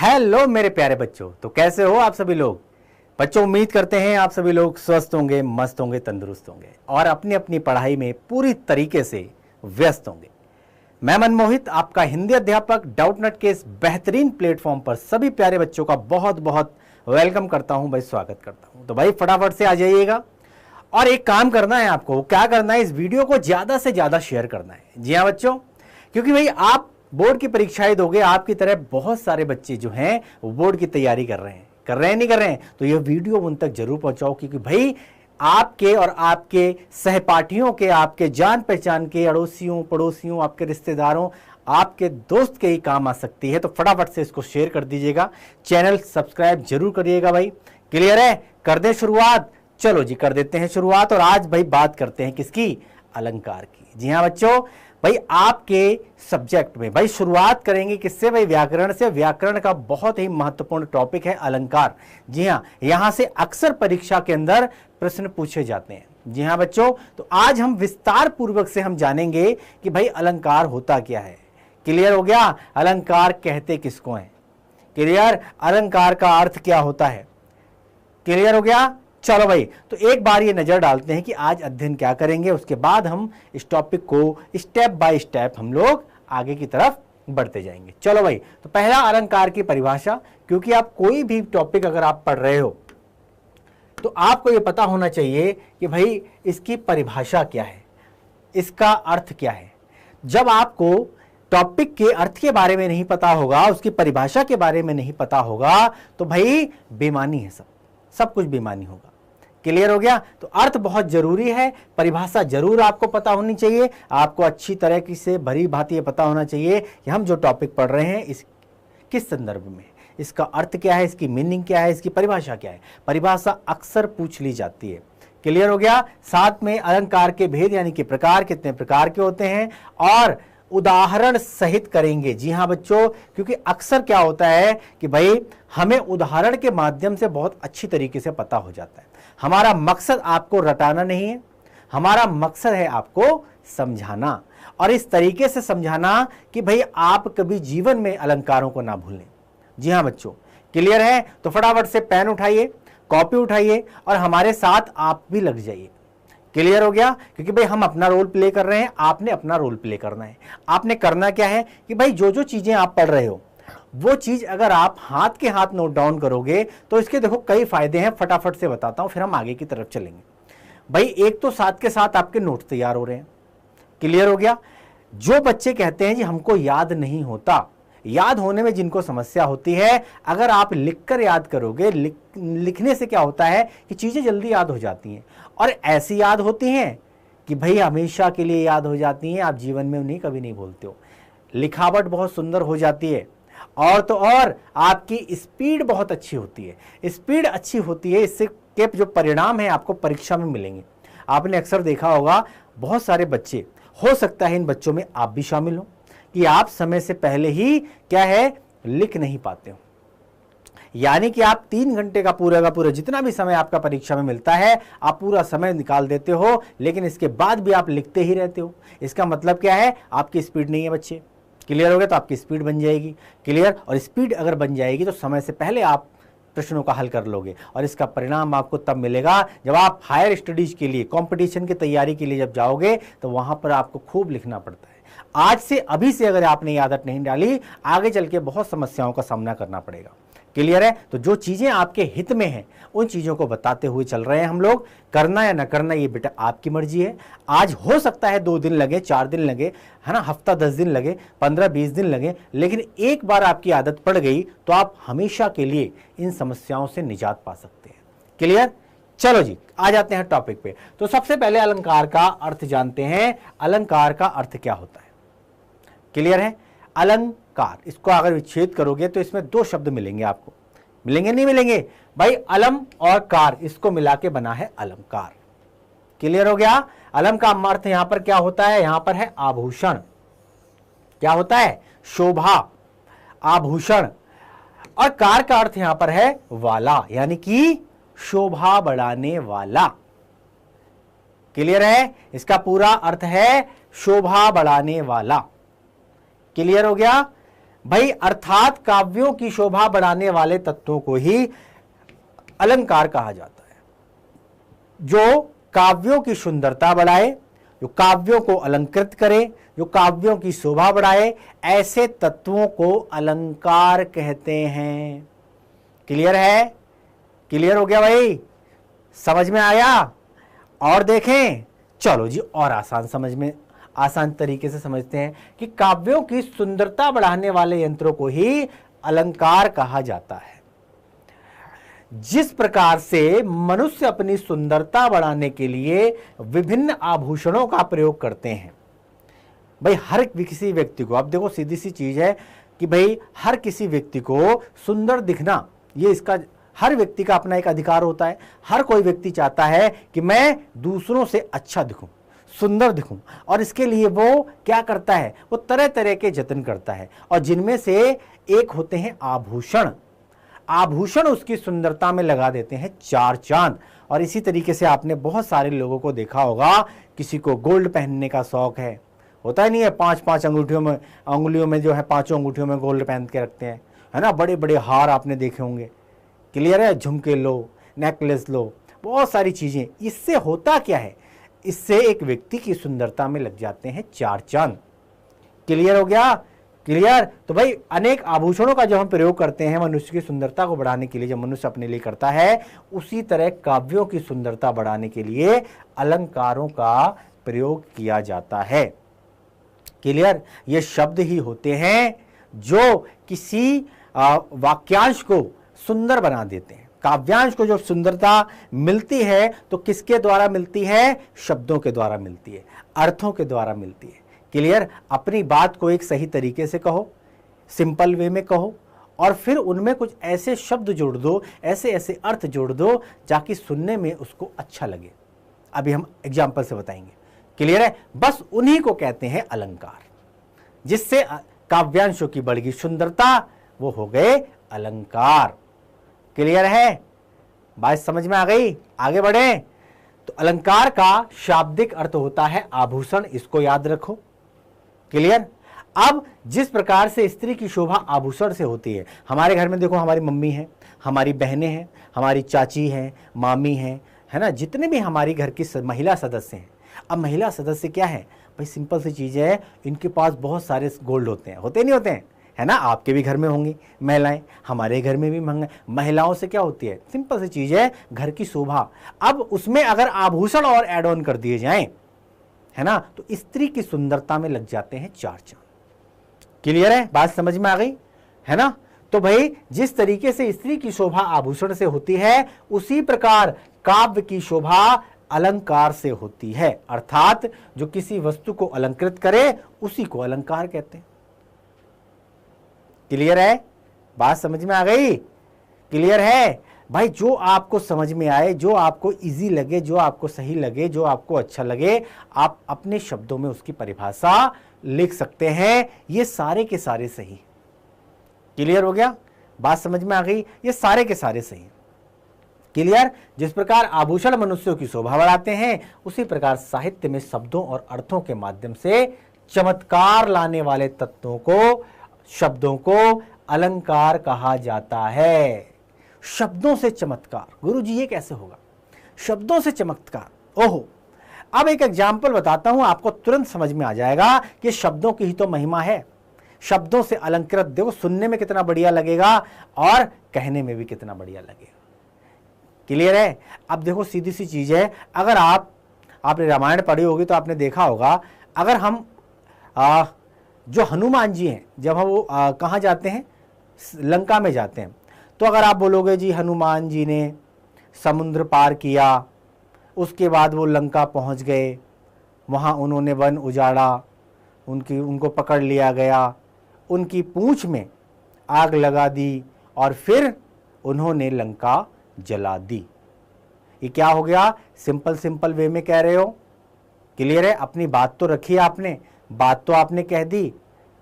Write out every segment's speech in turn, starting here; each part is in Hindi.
हेलो मेरे प्यारे बच्चों, तो कैसे हो आप सभी लोग। बच्चों, उम्मीद करते हैं आप सभी लोग स्वस्थ होंगे, मस्त होंगे, तंदुरुस्त होंगे और अपनी अपनी पढ़ाई में पूरी तरीके से व्यस्त होंगे। मैं मनमोहित, आपका हिंदी अध्यापक डाउटनट के इस बेहतरीन प्लेटफॉर्म पर सभी प्यारे बच्चों का बहुत बहुत वेलकम करता हूं भाई, स्वागत करता हूं। तो भाई फटाफट से आ जाइएगा और एक काम करना है आपको। क्या करना है, इस वीडियो को ज्यादा से ज्यादा शेयर करना है। जी हाँ बच्चों, क्योंकि भाई आप बोर्ड की परीक्षाएं दोगे, आपकी तरह बहुत सारे बच्चे जो हैं वो बोर्ड की तैयारी कर रहे हैं नहीं कर रहे हैं, तो ये वीडियो उन तक जरूर पहुंचाओ। क्योंकि भाई आपके और आपके सहपाठियों के, आपके जान पहचान के, अड़ोसियों पड़ोसियों, आपके रिश्तेदारों, आपके दोस्त के ही काम आ सकती है। तो फटाफट से इसको शेयर कर दीजिएगा, चैनल सब्सक्राइब जरूर करिएगा भाई। क्लियर है, कर दें शुरुआत। चलो जी, कर देते हैं शुरुआत। और आज भाई बात करते हैं किसकी, अलंकार की। जी हाँ बच्चों, भाई आपके सब्जेक्ट में भाई शुरुआत करेंगे किससे, भाई व्याकरण से। व्याकरण का बहुत ही महत्वपूर्ण टॉपिक है अलंकार। जी हाँ, यहां से अक्सर परीक्षा के अंदर प्रश्न पूछे जाते हैं। जी हाँ बच्चों, तो आज हम विस्तार पूर्वक से हम जानेंगे कि भाई अलंकार होता क्या है। क्लियर हो गया, अलंकार कहते किसको हैं। क्लियर, अलंकार का अर्थ क्या होता है। क्लियर हो गया। चलो भाई, तो एक बार ये नजर डालते हैं कि आज अध्ययन क्या करेंगे, उसके बाद हम इस टॉपिक को स्टेप बाय स्टेप हम लोग आगे की तरफ बढ़ते जाएंगे। चलो भाई, तो पहला अलंकार की परिभाषा। क्योंकि आप कोई भी टॉपिक अगर आप पढ़ रहे हो तो आपको ये पता होना चाहिए कि भाई इसकी परिभाषा क्या है, इसका अर्थ क्या है। जब आपको टॉपिक के अर्थ के बारे में नहीं पता होगा, उसकी परिभाषा के बारे में नहीं पता होगा, तो भाई बेईमानी है, सब कुछ बेईमानी होगा। क्लियर हो गया। तो अर्थ बहुत जरूरी है, परिभाषा जरूर आपको पता होनी चाहिए। आपको अच्छी तरह से भरी भांति पता होना चाहिए कि हम जो टॉपिक पढ़ रहे हैं इस किस संदर्भ में, इसका अर्थ क्या है, इसकी मीनिंग क्या है, इसकी परिभाषा क्या है। परिभाषा अक्सर पूछ ली जाती है। क्लियर हो गया। साथ में अलंकार के भेद यानी कि प्रकार, कितने प्रकार के होते हैं, और उदाहरण सहित करेंगे। जी हां बच्चों, क्योंकि अक्सर क्या होता है कि भाई हमें उदाहरण के माध्यम से बहुत अच्छी तरीके से पता हो जाता है। हमारा मकसद आपको रटाना नहीं है, हमारा मकसद है आपको समझाना, और इस तरीके से समझाना कि भाई आप कभी जीवन में अलंकारों को ना भूलें। जी हां बच्चों, क्लियर है। तो फटाफट से पेन उठाइए, कॉपी उठाइए और हमारे साथ आप भी लग जाइए। क्लियर हो गया। क्योंकि भाई हम अपना रोल प्ले कर रहे हैं, आपने अपना रोल प्ले करना है। आपने करना क्या है कि भाई जो जो चीजें आप पढ़ रहे हो वो चीज अगर आप हाथ के हाथ नोट डाउन करोगे तो इसके देखो कई फायदे हैं। फटाफट से बताता हूं, फिर हम आगे की तरफ चलेंगे। भाई एक तो साथ के साथ आपके नोट तैयार हो रहे हैं। क्लियर हो गया। जो बच्चे कहते हैं जी हमको याद नहीं होता, याद होने में जिनको समस्या होती है, अगर आप लिखकर याद करोगे, लिखने से क्या होता है कि चीजें जल्दी याद हो जाती हैं, और ऐसी याद होती हैं कि भाई हमेशा के लिए याद हो जाती हैं। आप जीवन में उन्हें कभी नहीं भूलते हो। लिखावट बहुत सुंदर हो जाती है, और तो और आपकी स्पीड बहुत अच्छी होती है। स्पीड अच्छी होती है, इससे के जो परिणाम है आपको परीक्षा में मिलेंगे। आपने अक्सर देखा होगा बहुत सारे बच्चे, हो सकता है इन बच्चों में आप भी शामिल हो, कि आप समय से पहले ही क्या है लिख नहीं पाते हो। यानी कि आप 3 घंटे का पूरा जितना भी समय आपका परीक्षा में मिलता है, आप पूरा समय निकाल देते हो, लेकिन इसके बाद भी आप लिखते ही रहते हो। इसका मतलब क्या है, आपकी स्पीड नहीं है बच्चे। क्लियर हो गया। तो आपकी स्पीड बन जाएगी। क्लियर, और स्पीड अगर बन जाएगी तो समय से पहले आप प्रश्नों का हल कर लोगे, और इसका परिणाम आपको तब मिलेगा जब आप हायर स्टडीज के लिए, कंपटीशन की तैयारी के लिए जब जाओगे, तो वहां पर आपको खूब लिखना पड़ता है। आज से, अभी से अगर आपने ये आदत नहीं डाली, आगे चल के बहुत समस्याओं का सामना करना पड़ेगा। क्लियर है। तो जो चीजें आपके हित में हैं उन चीजों को बताते हुए चल रहे हैं हम लोग। करना या ना करना ये बेटा आपकी मर्जी है। आज हो सकता है 2 दिन लगे, 4 दिन लगे, है ना, हफ्ता 10 दिन लगे, 15-20 दिन लगे, लेकिन एक बार आपकी आदत पड़ गई तो आप हमेशा के लिए इन समस्याओं से निजात पा सकते हैं। क्लियर। चलो जी, आ जाते हैं टॉपिक पे। तो सबसे पहले अलंकार का अर्थ जानते हैं। अलंकार का अर्थ क्या होता है। क्लियर है। अलंकार, इसको अगर विच्छेद करोगे तो इसमें 2 शब्द मिलेंगे आपको। मिलेंगे नहीं मिलेंगे भाई, अलम और कार, इसको मिला के बना है अलंकार। क्लियर हो गया। अलम का अर्थ यहां पर क्या होता है, यहां पर है आभूषण। क्या होता है, शोभा, आभूषण। और कार का अर्थ यहां पर है वाला, यानी कि शोभा बढ़ाने वाला। क्लियर है। इसका पूरा अर्थ है शोभा बढ़ाने वाला। क्लियर हो गया। भाई अर्थात काव्यों की शोभा बढ़ाने वाले तत्वों को ही अलंकार कहा जाता है। जो काव्यों की सुंदरता बढ़ाए, जो काव्यों को अलंकृत करे, जो काव्यों की शोभा बढ़ाए, ऐसे तत्वों को अलंकार कहते हैं। क्लियर है? क्लियर हो गया भाई? समझ में आया? और देखें, चलो जी और आसान तरीके से समझते हैं कि काव्यों की सुंदरता बढ़ाने वाले यंत्रों को ही अलंकार कहा जाता है। जिस प्रकार से मनुष्य अपनी सुंदरता बढ़ाने के लिए विभिन्न आभूषणों का प्रयोग करते हैं, भाई हर किसी व्यक्ति को, अब देखो सीधी सी चीज है कि भाई हर किसी व्यक्ति को सुंदर दिखना, ये इसका हर व्यक्ति का अपना एक अधिकार होता है। हर कोई व्यक्ति चाहता है कि मैं दूसरों से अच्छा दिखूं, सुंदर दिखूं, और इसके लिए वो क्या करता है, वो तरह तरह के जतन करता है, और जिनमें से एक होते हैं आभूषण। आभूषण उसकी सुंदरता में लगा देते हैं चार चांद। और इसी तरीके से आपने बहुत सारे लोगों को देखा होगा, किसी को गोल्ड पहनने का शौक है, होता ही नहीं है, 5-5 अंगुलियों में जो है 5 अंगूठियों में गोल्ड पहन के रखते हैं, है ना। बड़े बड़े हार आपने देखे होंगे। क्लियर है? झुमके लो, नेकलेस लो, बहुत सारी चीजें। इससे होता क्या है, इससे एक व्यक्ति की सुंदरता में लग जाते हैं चार चांद। क्लियर हो गया? क्लियर? तो भाई अनेक आभूषणों का जब हम प्रयोग करते हैं मनुष्य की सुंदरता को बढ़ाने के लिए, जब मनुष्य अपने लिए करता है, उसी तरह काव्यों की सुंदरता बढ़ाने के लिए अलंकारों का प्रयोग किया जाता है। क्लियर? ये शब्द ही होते हैं जो किसी वाक्यांश को सुंदर बना देते हैं। काव्यांश को जो सुंदरता मिलती है तो किसके द्वारा मिलती है? शब्दों के द्वारा मिलती है, अर्थों के द्वारा मिलती है। क्लियर? अपनी बात को एक सही तरीके से कहो, सिंपल वे में कहो, और फिर उनमें कुछ ऐसे शब्द जोड़ दो, ऐसे ऐसे अर्थ जोड़ दो ताकि सुनने में उसको अच्छा लगे। अभी हम एग्जाम्पल से बताएंगे। क्लियर है? बस उन्हीं को कहते हैं अलंकार, जिससे काव्यांशों की बढ़ गई सुंदरता, वो हो गए अलंकार। क्लियर है? बात समझ में आ गई? आगे बढ़े तो अलंकार का शाब्दिक अर्थ होता है आभूषण, इसको याद रखो। क्लियर? अब जिस प्रकार से स्त्री की शोभा आभूषण से होती है, हमारे घर में देखो, हमारी मम्मी है, हमारी बहनें हैं, हमारी चाची हैं, मामी हैं, है ना, जितने भी हमारी घर की महिला सदस्य हैं। अब महिला सदस्य क्या है भाई, सिंपल सी चीज है, इनके पास बहुत सारे गोल्ड होते हैं, होते नहीं होते हैं, है ना। आपके भी घर में होंगी महिलाएं, हमारे घर में भी महिलाओं से क्या होती है, सिंपल सी चीज है, घर की शोभा। अब उसमें अगर आभूषण और ऐड ऑन कर दिए जाएं, है ना, तो स्त्री की सुंदरता में लग जाते हैं चार चांद। क्लियर है? बात समझ में आ गई, है ना। तो भाई जिस तरीके से स्त्री की शोभा आभूषण से होती है, उसी प्रकार काव्य की शोभा अलंकार से होती है। अर्थात जो किसी वस्तु को अलंकृत करे उसी को अलंकार कहते हैं। क्लियर है? बात समझ में आ गई? क्लियर है भाई? जो आपको समझ में आए, जो आपको इजी लगे, जो आपको सही लगे, जो आपको अच्छा लगे, आप अपने शब्दों में उसकी परिभाषा लिख सकते हैं। ये सारे के सारे सही। क्लियर हो गया? बात समझ में आ गई? ये सारे के सारे सही। क्लियर? जिस प्रकार आभूषण मनुष्यों की शोभा बढ़ाते हैं, उसी प्रकार साहित्य में शब्दों और अर्थों के माध्यम से चमत्कार लाने वाले तत्वों को, शब्दों को अलंकार कहा जाता है। शब्दों से चमत्कार, गुरुजी ये कैसे होगा? शब्दों से चमत्कार, ओहो। अब एक एग्जाम्पल बताता हूं, आपको तुरंत समझ में आ जाएगा कि शब्दों की ही तो महिमा है। शब्दों से अलंकृत, देखो सुनने में कितना बढ़िया लगेगा और कहने में भी कितना बढ़िया लगेगा। क्लियर है? अब देखो सीधी सी चीज है, अगर आपने रामायण पढ़ी होगी तो आपने देखा होगा, अगर हम जो हनुमान जी हैं, जब हम वो कहाँ जाते हैं, लंका में जाते हैं, तो अगर आप बोलोगे जी हनुमान जी ने समुद्र पार किया, उसके बाद वो लंका पहुँच गए, वहाँ उन्होंने वन उजाड़ा, उनको पकड़ लिया गया, उनकी पूंछ में आग लगा दी और फिर उन्होंने लंका जला दी। ये क्या हो गया? सिंपल वे में कह रहे हो। क्लियर है? अपनी बात तो रखी आपने, बात तो आपने कह दी,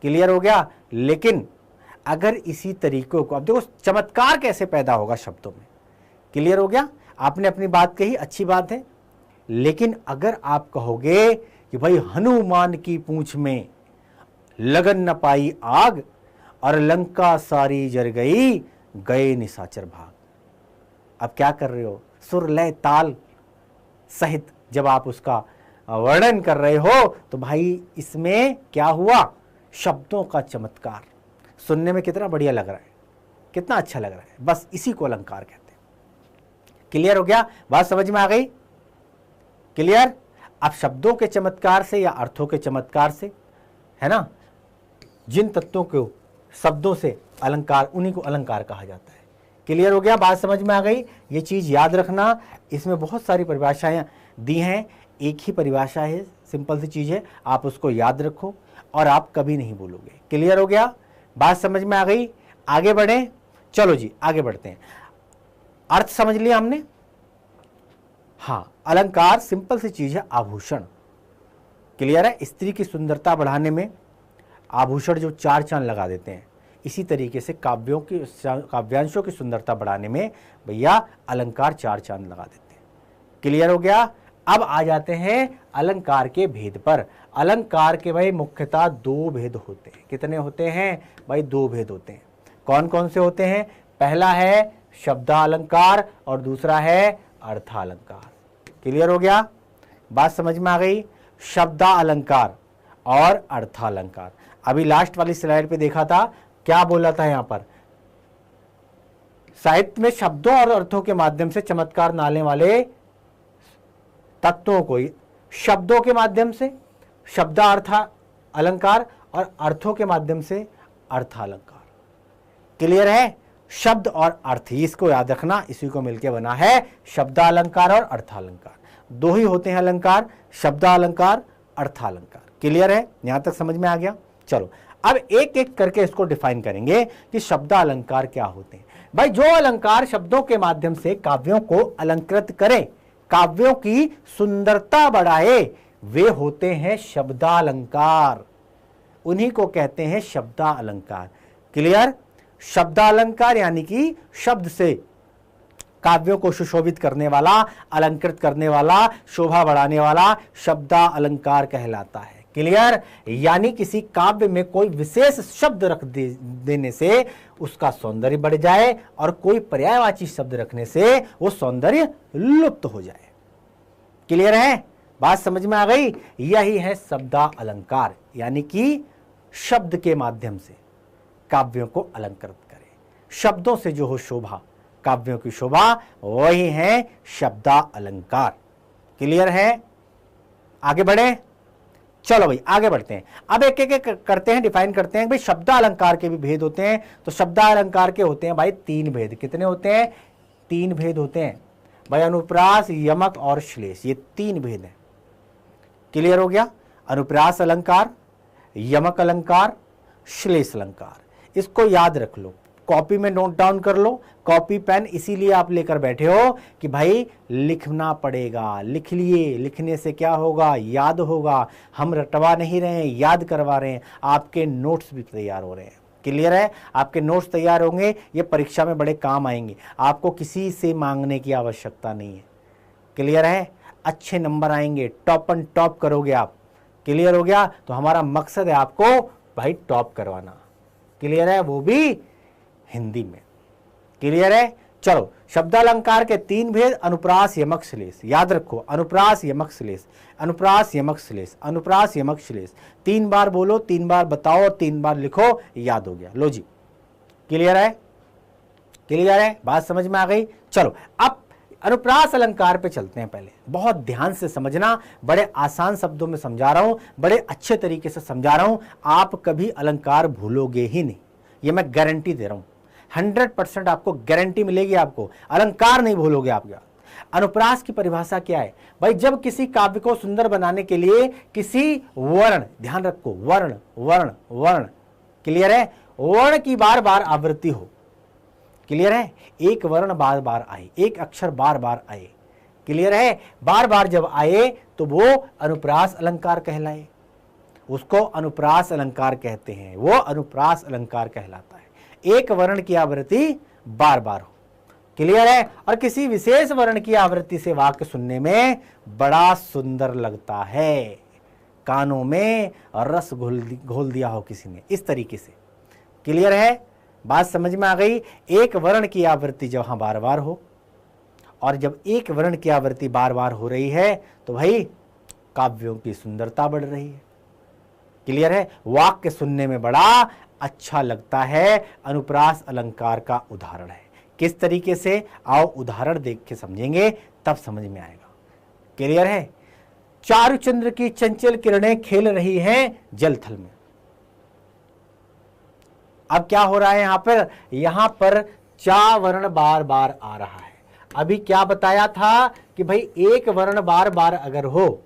क्लियर हो गया। लेकिन अगर इसी तरीकों को, अब देखो चमत्कार कैसे पैदा होगा शब्दों में। क्लियर हो गया? आपने अपनी बात कही, अच्छी बात है, लेकिन अगर आप कहोगे कि भाई हनुमान की पूंछ में लगन न पाई आग और लंका सारी जर गई, गए निशाचर भाग। अब क्या कर रहे हो, सुर लय ताल सहित जब आप उसका वर्णन कर रहे हो तो भाई इसमें क्या हुआ, शब्दों का चमत्कार। सुनने में कितना बढ़िया लग रहा है, कितना अच्छा लग रहा है, बस इसी को अलंकार कहते हैं। क्लियर हो गया, बात समझ में आ गई? क्लियर? अब शब्दों के चमत्कार से या अर्थों के चमत्कार से, है ना, जिन तत्वों को शब्दों से अलंकार, उन्हीं को अलंकार कहा जाता है। क्लियर हो गया, बात समझ में आ गई? ये चीज याद रखना, इसमें बहुत सारी परिभाषाएं दी हैं, एक ही परिभाषा है, सिंपल सी चीज है, आप उसको याद रखो और आप कभी नहीं भूलोगे। क्लियर हो गया, बात समझ में आ गई? आगे बढ़े, चलो जी आगे बढ़ते हैं। अर्थ समझ लिया हमने। हाँ, अलंकार सिंपल सी चीज है, आभूषण। क्लियर है? स्त्री की सुंदरता बढ़ाने में आभूषण जो चार चांद लगा देते हैं, इसी तरीके से काव्यांशों की सुंदरता बढ़ाने में भैया अलंकार चार चांद लगा देते हैं। क्लियर हो गया? अब आ जाते हैं अलंकार के भेद पर। अलंकार के भाई मुख्यतः दो भेद होते हैं। कितने होते हैं भाई? दो भेद होते हैं। कौन कौन से होते हैं? पहला है शब्दालंकार और दूसरा है अर्थालंकार। क्लियर हो गया, बात समझ में आ गई? शब्दालंकार और अर्थालंकार। अभी लास्ट वाली स्लाइड पे देखा था, क्या बोला था यहां पर? साहित्य में शब्दों और अर्थों के माध्यम से चमत्कार लाने वाले तत्वों को शब्दों के माध्यम से शब्दार्थ अलंकार और अर्थों के माध्यम से अर्थालंकार। क्लियर है? शब्द और अर्थ, इसको याद रखना, इसी को मिलकर बना है शब्दालंकार और अर्थालंकार। दो ही होते हैं अलंकार, शब्दालंकार, अर्थालंकार। क्लियर है? यहां तक समझ में आ गया? चलो अब एक एक करके इसको डिफाइन करेंगे कि शब्दालंकार क्या होते हैं। भाई जो अलंकार शब्दों के माध्यम से काव्यों को अलंकृत करे, काव्यों की सुंदरता बढ़ाए, वे होते हैं शब्दालंकार। उन्हीं को कहते हैं शब्दालंकार। क्लियर? शब्दालंकार यानी कि शब्द से काव्यों को सुशोभित करने वाला, अलंकृत करने वाला, शोभा बढ़ाने वाला शब्दालंकार कहलाता है। क्लियर? यानी किसी काव्य में कोई विशेष शब्द रख देने से उसका सौंदर्य बढ़ जाए और कोई पर्यायवाची शब्द रखने से वो सौंदर्य लुप्त हो जाए। क्लियर है? बात समझ में आ गई? यही है शब्दालंकार, यानी कि शब्द के माध्यम से काव्यों को अलंकृत करे, शब्दों से जो हो शोभा, काव्यों की शोभा, वही है शब्दालंकार। क्लियर है? आगे बढ़े, चलो भाई आगे बढ़ते हैं। अब एक एक करते हैं, डिफाइन करते हैं। भाई शब्दालंकार के भी भेद होते हैं, तो शब्दालंकार के होते हैं भाई तीन भेद। कितने होते हैं? तीन भेद होते हैं भाई, अनुप्रास, यमक और श्लेष, ये तीन भेद हैं। क्लियर हो गया? अनुप्रास अलंकार, यमक अलंकार, श्लेष अलंकार। इसको याद रख लो, कॉपी में नोट डाउन कर लो, कॉपी पेन इसीलिए आप लेकर बैठे हो कि भाई लिखना पड़ेगा। लिख लिए, लिखने से क्या होगा? याद होगा। हम रटवा नहीं रहे हैं, याद करवा रहे हैं, आपके नोट्स भी तैयार हो रहे हैं। क्लियर है? आपके नोट्स तैयार होंगे, ये परीक्षा में बड़े काम आएंगे, आपको किसी से मांगने की आवश्यकता नहीं है। क्लियर है? अच्छे नंबर आएंगे, टॉप एंड टॉप करोगे आप। क्लियर हो गया? तो हमारा मकसद है आपको भाई टॉप करवाना। क्लियर है? वो भी हिंदी में। क्लियर है? चलो शब्दालंकार के तीन भेद, अनुप्रास, यमक, श्लेष। याद रखो, अनुप्रास, यमक, श्लेष, अनुप्रास, यमक, श्लेष, अनुप्रास, यमक, श्लेष। 3 बार बोलो, 3 बार बताओ, 3 बार लिखो, याद हो गया। लो जी, क्लियर है? क्लियर है? बात समझ में आ गई? चलो अब अनुप्रास अलंकार पे चलते हैं। पहले बहुत ध्यान से समझना, बड़े आसान शब्दों में समझा रहा हूं, बड़े अच्छे तरीके से समझा रहा हूं, आप कभी अलंकार भूलोगे ही नहीं, ये मैं गारंटी दे रहा हूं। 100% आपको गारंटी मिलेगी, आपको अलंकार नहीं भूलोगे आप। अनुप्रास की परिभाषा क्या है भाई? जब किसी काव्य को सुंदर बनाने के लिए किसी वर्ण, ध्यान रखो, वर्ण वर्ण वर्ण, क्लियर है? वर्ण की बार बार आवृत्ति हो। क्लियर है? एक वर्ण बार बार आए, एक अक्षर बार बार आए। क्लियर है? बार बार जब आए तो वो अनुप्रास अलंकार कहलाए, उसको अनुप्रास अलंकार कहते हैं, वो अनुप्रास अलंकार कहलाता है। एक वर्ण की आवृत्ति बार बार हो। क्लियर है? और किसी विशेष वर्ण की आवृत्ति से वाक्य सुनने में बड़ा सुंदर लगता है, कानों में रस घोल दिया हो किसी ने, इस तरीके से। क्लियर है? बात समझ में आ गई? एक वर्ण की आवृत्ति जब वहां बार बार हो, और जब एक वर्ण की आवृत्ति बार बार हो रही है तो भाई काव्यों की सुंदरता बढ़ रही है। क्लियर है? वाक्य सुनने में बड़ा अच्छा लगता है। अनुप्रास अलंकार का उदाहरण है। किस तरीके से? आओ उदाहरण देख के समझेंगे, तब समझ में आएगा। क्लियर है? चारुचंद्र की चंचल किरणें खेल रही हैं जलथल में। अब क्या हो रहा है यहां पर चा वर्ण बार बार आ रहा है। अभी क्या बताया था कि भाई एक वर्ण बार बार अगर हो,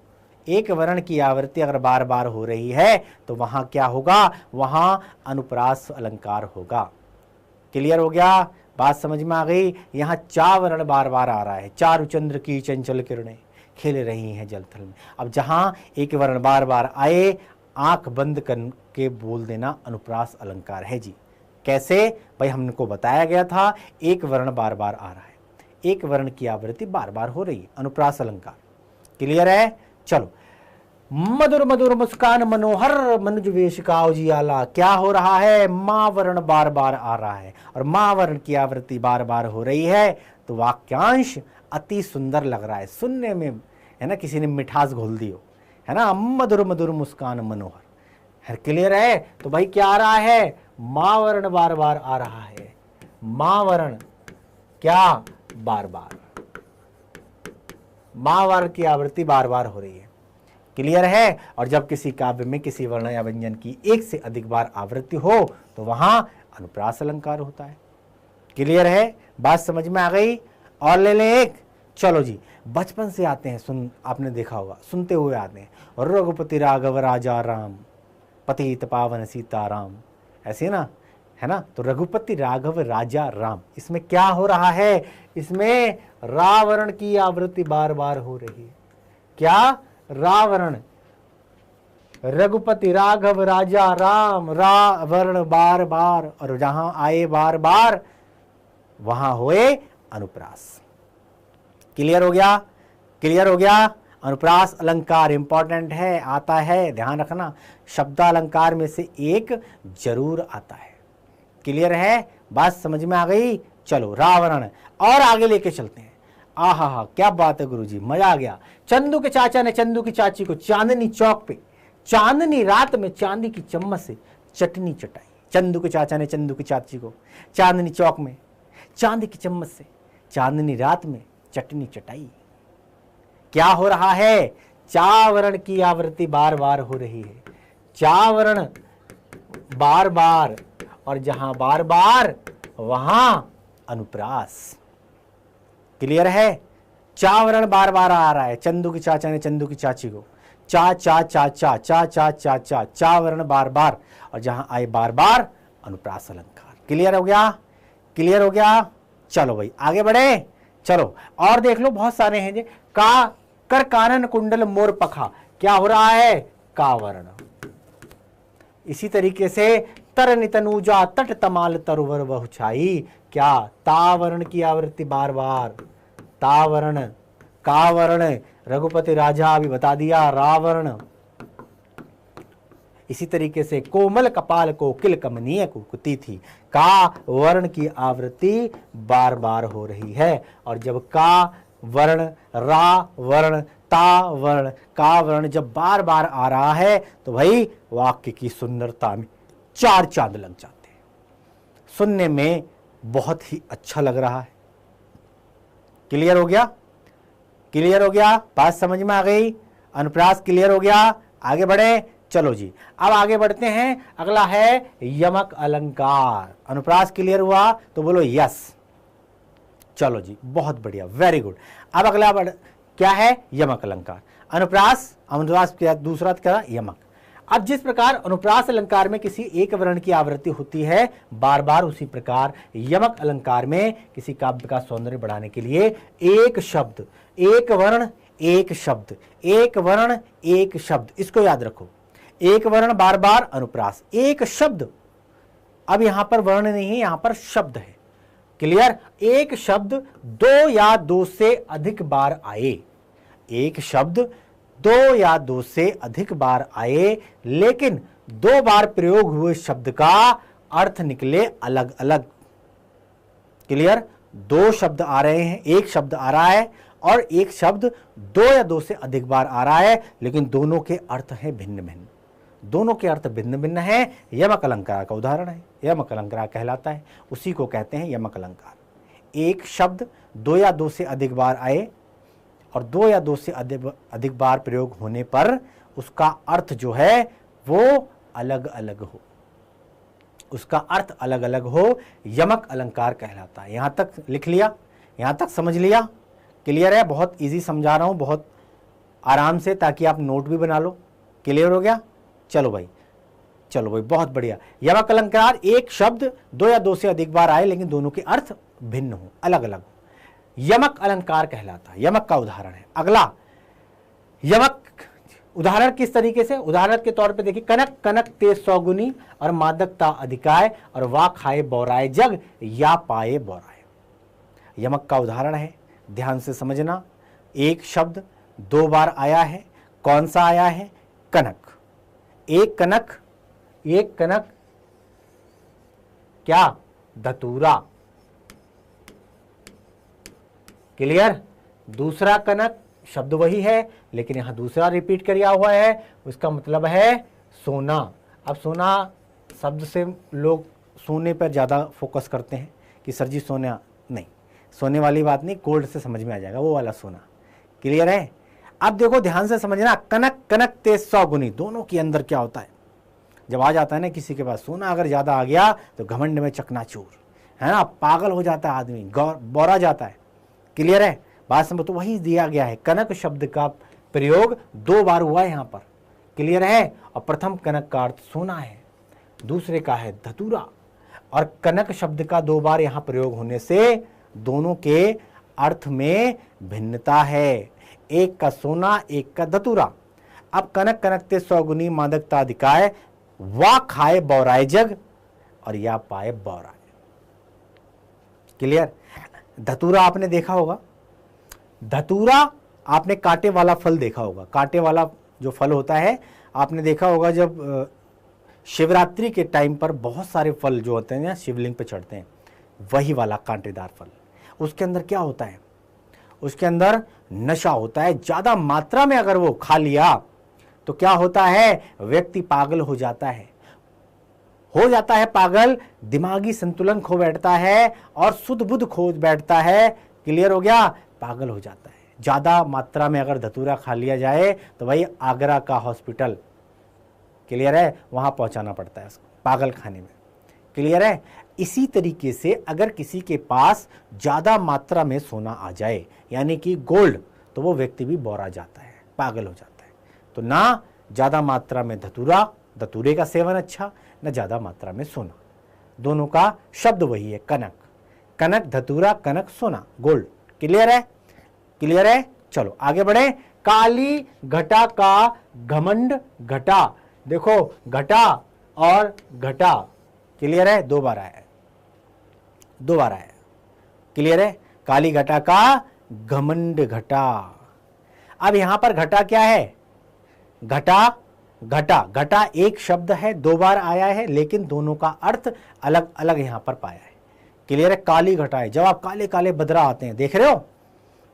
एक वर्ण की आवृत्ति अगर बार बार हो रही है तो वहां क्या होगा? वहां अनुप्रास अलंकार होगा। क्लियर हो गया? बात समझ में आ गई? यहां चा वर्ण बार बार आ रहा है। चारुचंद्र की चंचल किरणें खेल रही हैं जलथल में। अब जहां एक वर्ण बार बार आए, आंख बंद करके बोल देना अनुप्रास अलंकार है जी। कैसे? भाई हमको बताया गया था एक वर्ण बार बार आ रहा है, एक वर्ण की आवृत्ति बार बार हो रही है, अनुप्रास अलंकार। क्लियर है? चलो, मधुर मधुर मुस्कान मनोहर मनुज वेश का उजियाला। क्या हो रहा है? मां वर्ण बार बार आ रहा है और मां वर्ण की आवृत्ति बार बार हो रही है, तो वाक्यांश अति सुंदर लग रहा है सुनने में, है ना? किसी ने मिठास घोल दी हो, है ना? मधुर मधुर मुस्कान मनोहर है। क्लियर है? तो भाई क्या आ रहा है? मां वर्ण बार बार आ रहा है। मां वर्ण क्या? बार बार। मां वर्ण की आवृत्ति बार बार हो रही है। क्लियर है? और जब किसी काव्य में किसी वर्ण या व्यंजन की एक से अधिक बार आवृत्ति हो तो वहां अनुप्रास अलंकार होता है। क्लियर है? बात समझ में आ गई? और ले लें एक। चलो जी, बचपन से आते हैं, सुन आपने देखा होगा, सुनते हुए आते हैं, रघुपति राघव राजा राम, पतित पावन सीताराम, ऐसे ना, है ना? तो रघुपति राघव राजा राम, इसमें क्या हो रहा है? इसमें रावर्ण की आवृत्ति बार बार हो रही है। क्या? रावर्ण। रघुपति राघव राजा राम, रावर्ण बार बार, और जहां आए बार बार वहां होए अनुप्रास। क्लियर हो गया? क्लियर हो गया? अनुप्रास अलंकार इंपॉर्टेंट है, आता है, ध्यान रखना, शब्दालंकार में से एक जरूर आता है। क्लियर है? बात समझ में आ गई? चलो, रावण और आगे लेके चलते हैं। आहा हा, क्या बात है गुरुजी, मजा आ गया। चंदू के चाचा ने चंदू की चाची को चांदनी चौक पे चांदनी रात में चांदी की चम्मच से चटनी चटाई। चंदू के चाचा ने चंदू की चाची को चांदनी चौक में चांदी की चम्मच से चांदनी रात में चटनी चटाई। क्या हो रहा है? चावरण की आवृत्ति बार बार हो रही है। चावरण बार बार, और जहां बार बार वहां अनुप्रास। क्लियर है? चावरण बार बार आ रहा है। चंदू की चाचा ने चंदू की चाची को चा चा चा चा चा चा चा चा, चावरण बार बार, और जहां आए बार बार अनुप्रास अलंकार। क्लियर हो गया? क्लियर हो गया? चलो भाई आगे बढ़े। चलो और देख लो, बहुत सारे हैं जे। का कर कानन कुंडल मोर पखा, क्या हो रहा है? कावर्ण। इसी तरीके से तरन तनूजा तट तमाल तरुवर बहुछाई, क्या? तावर्ण की आवृत्ति बार बार। तावर्ण, कावर्ण, रघुपति राजा अभी बता दिया, रावर्ण। इसी तरीके से कोमल कपाल को किल कमनीय कुकुती थी, का वर्ण की आवृत्ति बार बार हो रही है। और जब का वर्ण, रा वर्ण, ता वर्ण, का वर्ण जब बार बार आ रहा है तो भाई वाक्य की सुंदरता में चार चांद लग जाते हैं। सुनने में बहुत ही अच्छा लग रहा है। क्लियर हो गया? क्लियर हो गया? बात समझ में आ गई? अनुप्रास क्लियर हो गया? आगे बढ़े। चलो जी, अब आगे बढ़ते हैं। अगला है यमक अलंकार। अनुप्रास क्लियर हुआ तो बोलो यस। चलो जी, बहुत बढ़िया, वेरी गुड। अब अगला क्या है? यमक अलंकार। अनुप्रास, अनुप्रास क्या दूसरा क्या? यमक। अब जिस प्रकार अनुप्रास अलंकार में किसी एक वर्ण की आवृत्ति होती है बार बार, उसी प्रकार यमक अलंकार में किसी काव्य का सौंदर्य बढ़ाने के लिए एक शब्द, एक वर्ण, एक शब्द, एक वर्ण, एक शब्द, इसको याद रखो। एक वर्ण बार बार अनुप्रास, एक शब्द। अब यहां पर वर्ण नहीं है, यहां पर शब्द है। क्लियर? एक शब्द दो या दो से अधिक बार आए, एक शब्द दो या दो से अधिक बार आए, लेकिन दो बार प्रयोग हुए शब्द का अर्थ निकले अलग अलग। क्लियर? दो शब्द आ रहे हैं, एक शब्द आ रहा है और एक शब्द दो या दो से अधिक बार आ रहा है, लेकिन दोनों के अर्थ हैं भिन्न भिन्न। दोनों के अर्थ भिन्न भिन्न है। यमक अलंकार का उदाहरण है, यमक अलंकार कहलाता है, उसी को कहते हैं यमक अलंकार। एक शब्द दो या दो से अधिक बार आए और दो या दो से अधिक बार प्रयोग होने पर उसका अर्थ जो है वो अलग अलग हो, उसका अर्थ अलग अलग हो, यमक अलंकार कहलाता है। यहां तक लिख लिया, यहां तक समझ लिया? क्लियर है? बहुत इजी समझा रहा हूं, बहुत आराम से, ताकि आप नोट भी बना लो। क्लियर हो गया? चलो भाई, चलो भाई, बहुत बढ़िया। यमक अलंकार, एक शब्द दो या दो से अधिक बार आए लेकिन दोनों के अर्थ भिन्न हो, अलग अलग हो, यमक अलंकार कहलाता है। यमक का उदाहरण है अगला। यमक उदाहरण किस तरीके से? उदाहरण के तौर पे देखिए, कनक कनक तेज सौगुनी और मादकता अधिकाय और वा खाए बौराए जग या पाए बौराए। यमक का उदाहरण है, ध्यान से समझना। एक शब्द दो बार आया है, कौन सा आया है? कनक। एक कनक, एक कनक क्या? धतूरा। क्लियर? दूसरा कनक, शब्द वही है लेकिन यहां दूसरा रिपीट किया हुआ है, उसका मतलब है सोना। अब सोना शब्द से लोग सोने पर ज़्यादा फोकस करते हैं कि सर जी सोना नहीं, सोने वाली बात नहीं, गोल्ड से समझ में आ जाएगा, वो वाला सोना। क्लियर है? अब देखो ध्यान से समझना, कनक कनक तेज सौगुनी, दोनों के अंदर क्या होता है? जब आ जाता है ना किसी के पास सोना अगर ज़्यादा आ गया तो घमंड में चकनाचूर, है ना, पागल हो जाता है आदमी, बौरा जाता है। क्लियर है बात? समझ? तो वही दिया गया है, कनक शब्द का प्रयोग दो बार हुआ है यहाँ पर। क्लियर है? और प्रथम कनक का अर्थ सोना है, दूसरे का है धतूरा। और कनक शब्द का दो बार यहाँ प्रयोग होने से दोनों के अर्थ में भिन्नता है, एक का सोना एक का धतूरा। अब कनक कनकते सौगुनी मादकता अधिकाय, वा खाए बौराए जग और या पाए बौराए। क्लियर? धतूरा आपने देखा होगा, धतूरा आपने कांटे वाला फल देखा होगा, कांटे वाला जो फल होता है आपने देखा होगा, जब शिवरात्रि के टाइम पर बहुत सारे फल जो होते हैं ना शिवलिंग पे चढ़ते हैं, वही वाला कांटेदार फल। उसके अंदर क्या होता है? उसके अंदर नशा होता है, ज्यादा मात्रा में अगर वो खा लिया तो क्या होता है? व्यक्ति पागल हो जाता है, पागल, दिमागी संतुलन खो बैठता है और शुद्ध बुद्ध खो बैठता है। क्लियर हो गया? पागल हो जाता है। ज्यादा मात्रा में अगर धतूरा खा लिया जाए तो भाई आगरा का हॉस्पिटल, क्लियर है, वहां पहुंचाना पड़ता है उसको, पागल खाने में। क्लियर है? इसी तरीके से अगर किसी के पास ज्यादा मात्रा में सोना आ जाए यानी कि गोल्ड, तो वो व्यक्ति भी बौरा जाता है, पागल हो जाता है। तो ना ज्यादा मात्रा में धतूरा, धतूरे का सेवन अच्छा, न ज्यादा मात्रा में सोना, दोनों का शब्द वही है, कनक। कनक धतूरा, कनक सोना, गोल्ड। क्लियर है? क्लियर है? चलो आगे बढ़े। काली घटा का घमंड घटा, देखो घटा और घटा, क्लियर है? दो बार आया है, दो बार आया। क्लियर है? काली घटा का घमंड घटा। अब यहां पर घटा क्या है? घटा, घटा, घटा एक शब्द है, दो बार आया है लेकिन दोनों का अर्थ अलग अलग यहां पर पाया है। क्लियर है? काली घटा है, जब आप काले काले बदरा आते हैं, देख रहे हो,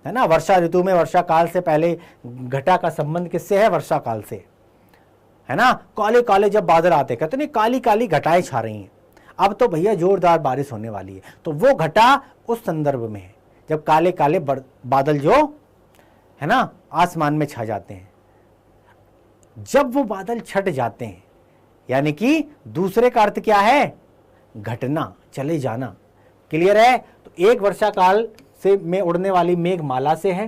है ना, वर्षा ऋतु में वर्षा काल से पहले घटा का संबंध किससे है? वर्षा काल से, है ना। काले काले जब बादल आते, कहते नहीं काली काली घटाएं छा रही हैं, अब तो भैया जोरदार बारिश होने वाली है। तो वो घटा उस संदर्भ में है जब काले काले बादल जो है ना आसमान में छा जाते हैं। जब वो बादल छट जाते हैं यानी कि दूसरे का अर्थ क्या है? घटना, चले जाना। क्लियर है? तो एक वर्षा काल से में उड़ने वाली मेघमाला से है।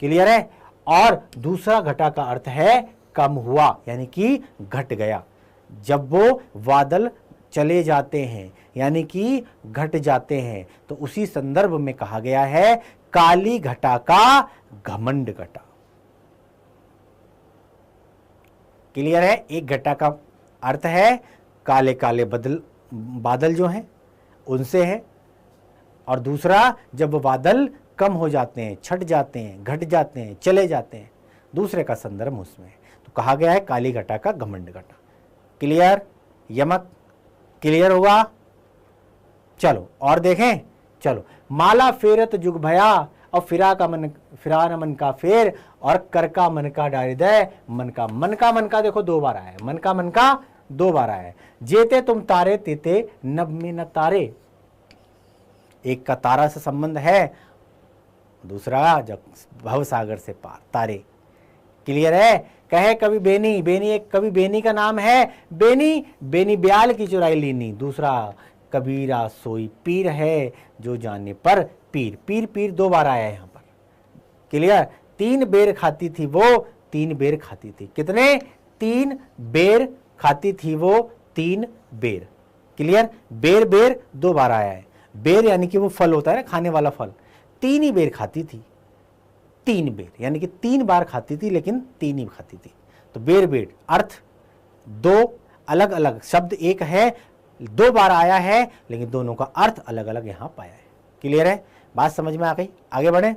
क्लियर है? और दूसरा घटा का अर्थ है कम हुआ यानी कि घट गया। जब वो बादल चले जाते हैं यानी कि घट जाते हैं, तो उसी संदर्भ में कहा गया है काली घटा का घमंड घटा। क्लियर है? एक घटा का अर्थ है काले काले बादल जो हैं उनसे है, और दूसरा जब वो बादल कम हो जाते हैं, छट जाते हैं, घट जाते हैं, चले जाते हैं, दूसरे का संदर्भ उसमें है। तो कहा गया है काली घटा का घमंड घटा। क्लियर? यमक क्लियर होगा? चलो और देखें। चलो, माला फेरत जुग भया और फिरा न मन का फेर और कर का मन का डारिदय मन का देखो 2 बार आया है, मन का 2 बार आया है। जेते तुम तारे तेते नभ में न तारे, एक का तारा से संबंध है, दूसरा जब भव सागर से पार तारे। क्लियर है? कहे कवि बेनी, बेनी एक कवि बेनी का नाम है, बेनी ब्याल की चुराई लीनी। दूसरा कबीरा सोई पीर है जो जाने पर पीर 2 बार आया है यहाँ पर। क्लियर? 3 बेर खाती थी वो 3 बेर खाती थी। कितने? 3 बेर खाती थी वो 3 बेर। क्लियर? बेर 2 बार आया है। बेर यानी कि वो फल होता है ना, खाने वाला फल। 3 ही बेर खाती थी, 3 बेर यानी कि 3 बार खाती थी, लेकिन 3 ही खाती थी। तो बेर अर्थ 2 अलग अलग शब्द एक है, 2 बार आया है, लेकिन दोनों का अर्थ अलग अलग यहां पाया है। क्लियर है? बात समझ में आ गई? आगे बढ़े।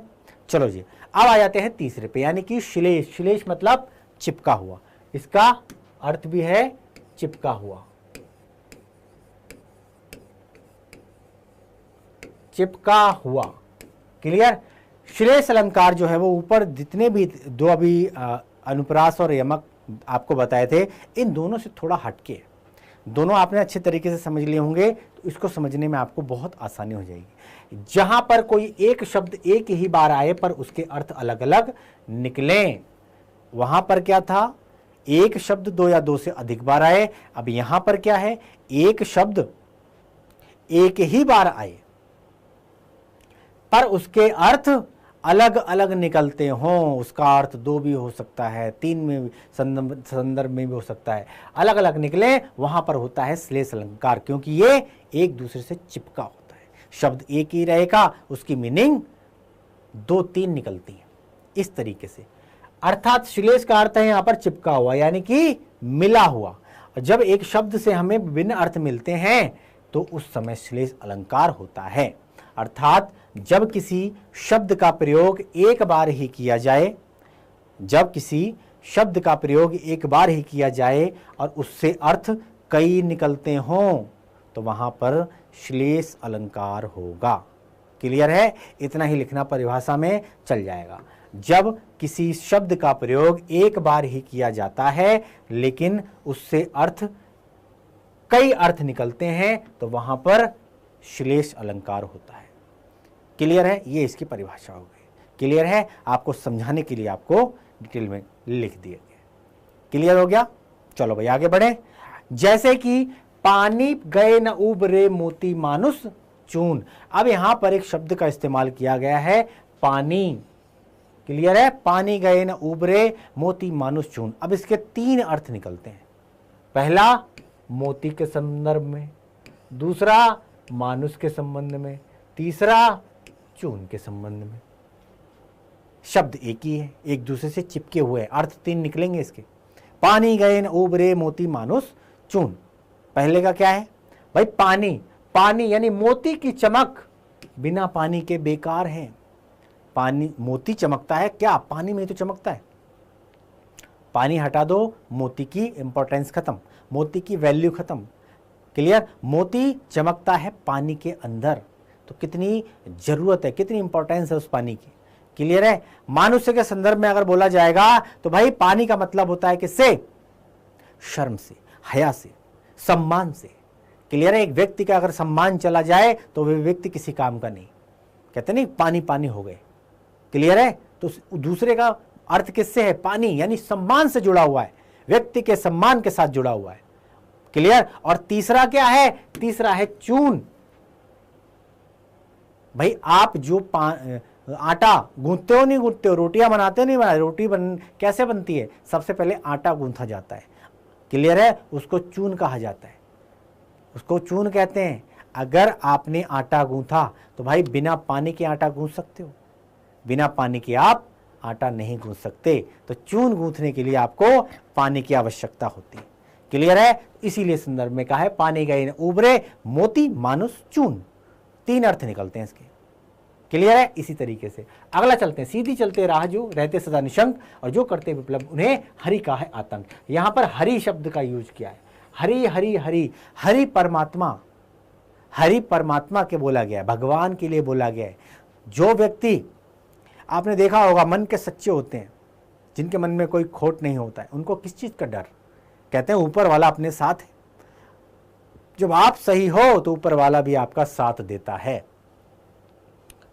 चलो जी, अब आ जाते हैं तीसरे पे, यानी कि श्लेष। श्लेष मतलब चिपका हुआ, इसका अर्थ भी है चिपका हुआ, चिपका हुआ। क्लियर? श्लेष अलंकार जो है वो ऊपर जितने भी 2 अभी अनुप्रास और यमक आपको बताए थे, इन दोनों से थोड़ा हटके है। दोनों आपने अच्छे तरीके से समझ लिए होंगे, तो इसको समझने में आपको बहुत आसानी हो जाएगी। जहां पर कोई एक शब्द एक ही बार आए पर उसके अर्थ अलग अलग निकलें, वहां पर क्या था? एक शब्द 2 या 2 से अधिक बार आए। अब यहां पर क्या है? एक शब्द एक ही बार आए पर उसके अर्थ अलग अलग निकलते हों। उसका अर्थ 2 भी हो सकता है, 3 में संदर्भ में भी हो सकता है, अलग अलग निकले, वहां पर होता है श्लेष अलंकार, क्योंकि ये एक दूसरे से चिपका होता है। शब्द एक ही रहेगा, उसकी मीनिंग 2-3 निकलती है इस तरीके से। अर्थात श्लेष का अर्थ है यहां पर चिपका हुआ, यानी कि मिला हुआ। जब एक शब्द से हमें विभिन्न अर्थ मिलते हैं तो उस समय श्लेष अलंकार होता है। अर्थात जब किसी शब्द का प्रयोग एक बार ही किया जाए, जब किसी शब्द का प्रयोग एक बार ही किया जाए और उससे अर्थ कई निकलते हों, तो वहां पर श्लेष अलंकार होगा। क्लियर है? इतना ही लिखना परिभाषा में चल जाएगा। जब किसी शब्द का प्रयोग एक बार ही किया जाता है लेकिन उससे अर्थ कई अर्थ निकलते हैं, तो वहां पर श्लेष अलंकार होता है। क्लियर है? ये इसकी परिभाषा हो गई। क्लियर है? आपको समझाने के लिए आपको डिटेल में लिख दिया गया। क्लियर हो गया? चलो भाई आगे बढ़े। जैसे कि पानी गए न उबरे मोती मानुष चून। अब यहां पर एक शब्द का इस्तेमाल किया गया है, पानी। क्लियर है? पानी गए न उबरे मोती मानुष चून। अब इसके 3 अर्थ निकलते हैं। पहला मोती के संदर्भ में, दूसरा मानुष के संबंध में, तीसरा चून के संबंध में। शब्द एक ही है, एक दूसरे से चिपके हुए, अर्थ 3 निकलेंगे इसके। पानी गए न उबरे मोती मानुष चून। पहले का क्या है भाई? पानी यानी मोती की चमक बिना पानी के बेकार है। पानी, मोती चमकता है क्या? पानी में तो चमकता है। पानी हटा दो, मोती की इंपॉर्टेंस खत्म, मोती की वैल्यू खत्म। क्लियर? मोती चमकता है पानी के अंदर, तो कितनी जरूरत है, कितनी इंपॉर्टेंस है उस पानी की। क्लियर है? मनुष्य के संदर्भ में अगर बोला जाएगा तो भाई पानी का मतलब होता है किससे? शर्म से, हया से, सम्मान से। क्लियर है? एक व्यक्ति का अगर सम्मान चला जाए तो वह व्यक्ति किसी काम का नहीं। कहते नहीं पानी पानी हो गए। क्लियर है? तो दूसरे का अर्थ किससे है? पानी, यानी सम्मान से जुड़ा हुआ है, व्यक्ति के सम्मान के साथ जुड़ा हुआ है। क्लियर? और तीसरा क्या है? तीसरा है चून। भाई आप जो आटा गूंथते हो नहीं गूंथते हो, रोटियां बनाते हो नहीं बनाते, रोटी कैसे बनती है? सबसे पहले आटा गूंथा जाता है। क्लियर है? उसको चून कहा जाता है, उसको चून कहते हैं। अगर आपने आटा गूंथा तो भाई बिना पानी के आटा गूंथ सकते हो, बिना पानी के आप आटा नहीं गूंथ सकते। तो चून गूंथने के लिए आपको पानी की आवश्यकता होती है। क्लियर है? इसीलिए संदर्भ में कहा है पानी गए न उबरे मोती मानुष चून। 3 अर्थ निकलते हैं इसके। क्लियर है? इसी तरीके से अगला चलते हैं। सीधी चलते राह जो रहते सदा निशंक और जो करते विप्लव उन्हें हरि का है आतंक। यहां पर हरि शब्द का यूज किया है। हरि हरि हरि, हरि परमात्मा, हरि परमात्मा के बोला गया है, भगवान के लिए बोला गया है। जो व्यक्ति आपने देखा होगा मन के सच्चे होते हैं, जिनके मन में कोई खोट नहीं होता है, उनको किस चीज का डर? कहते हैं ऊपर वाला अपने साथ है। जब आप सही हो तो ऊपर वाला भी आपका साथ देता है।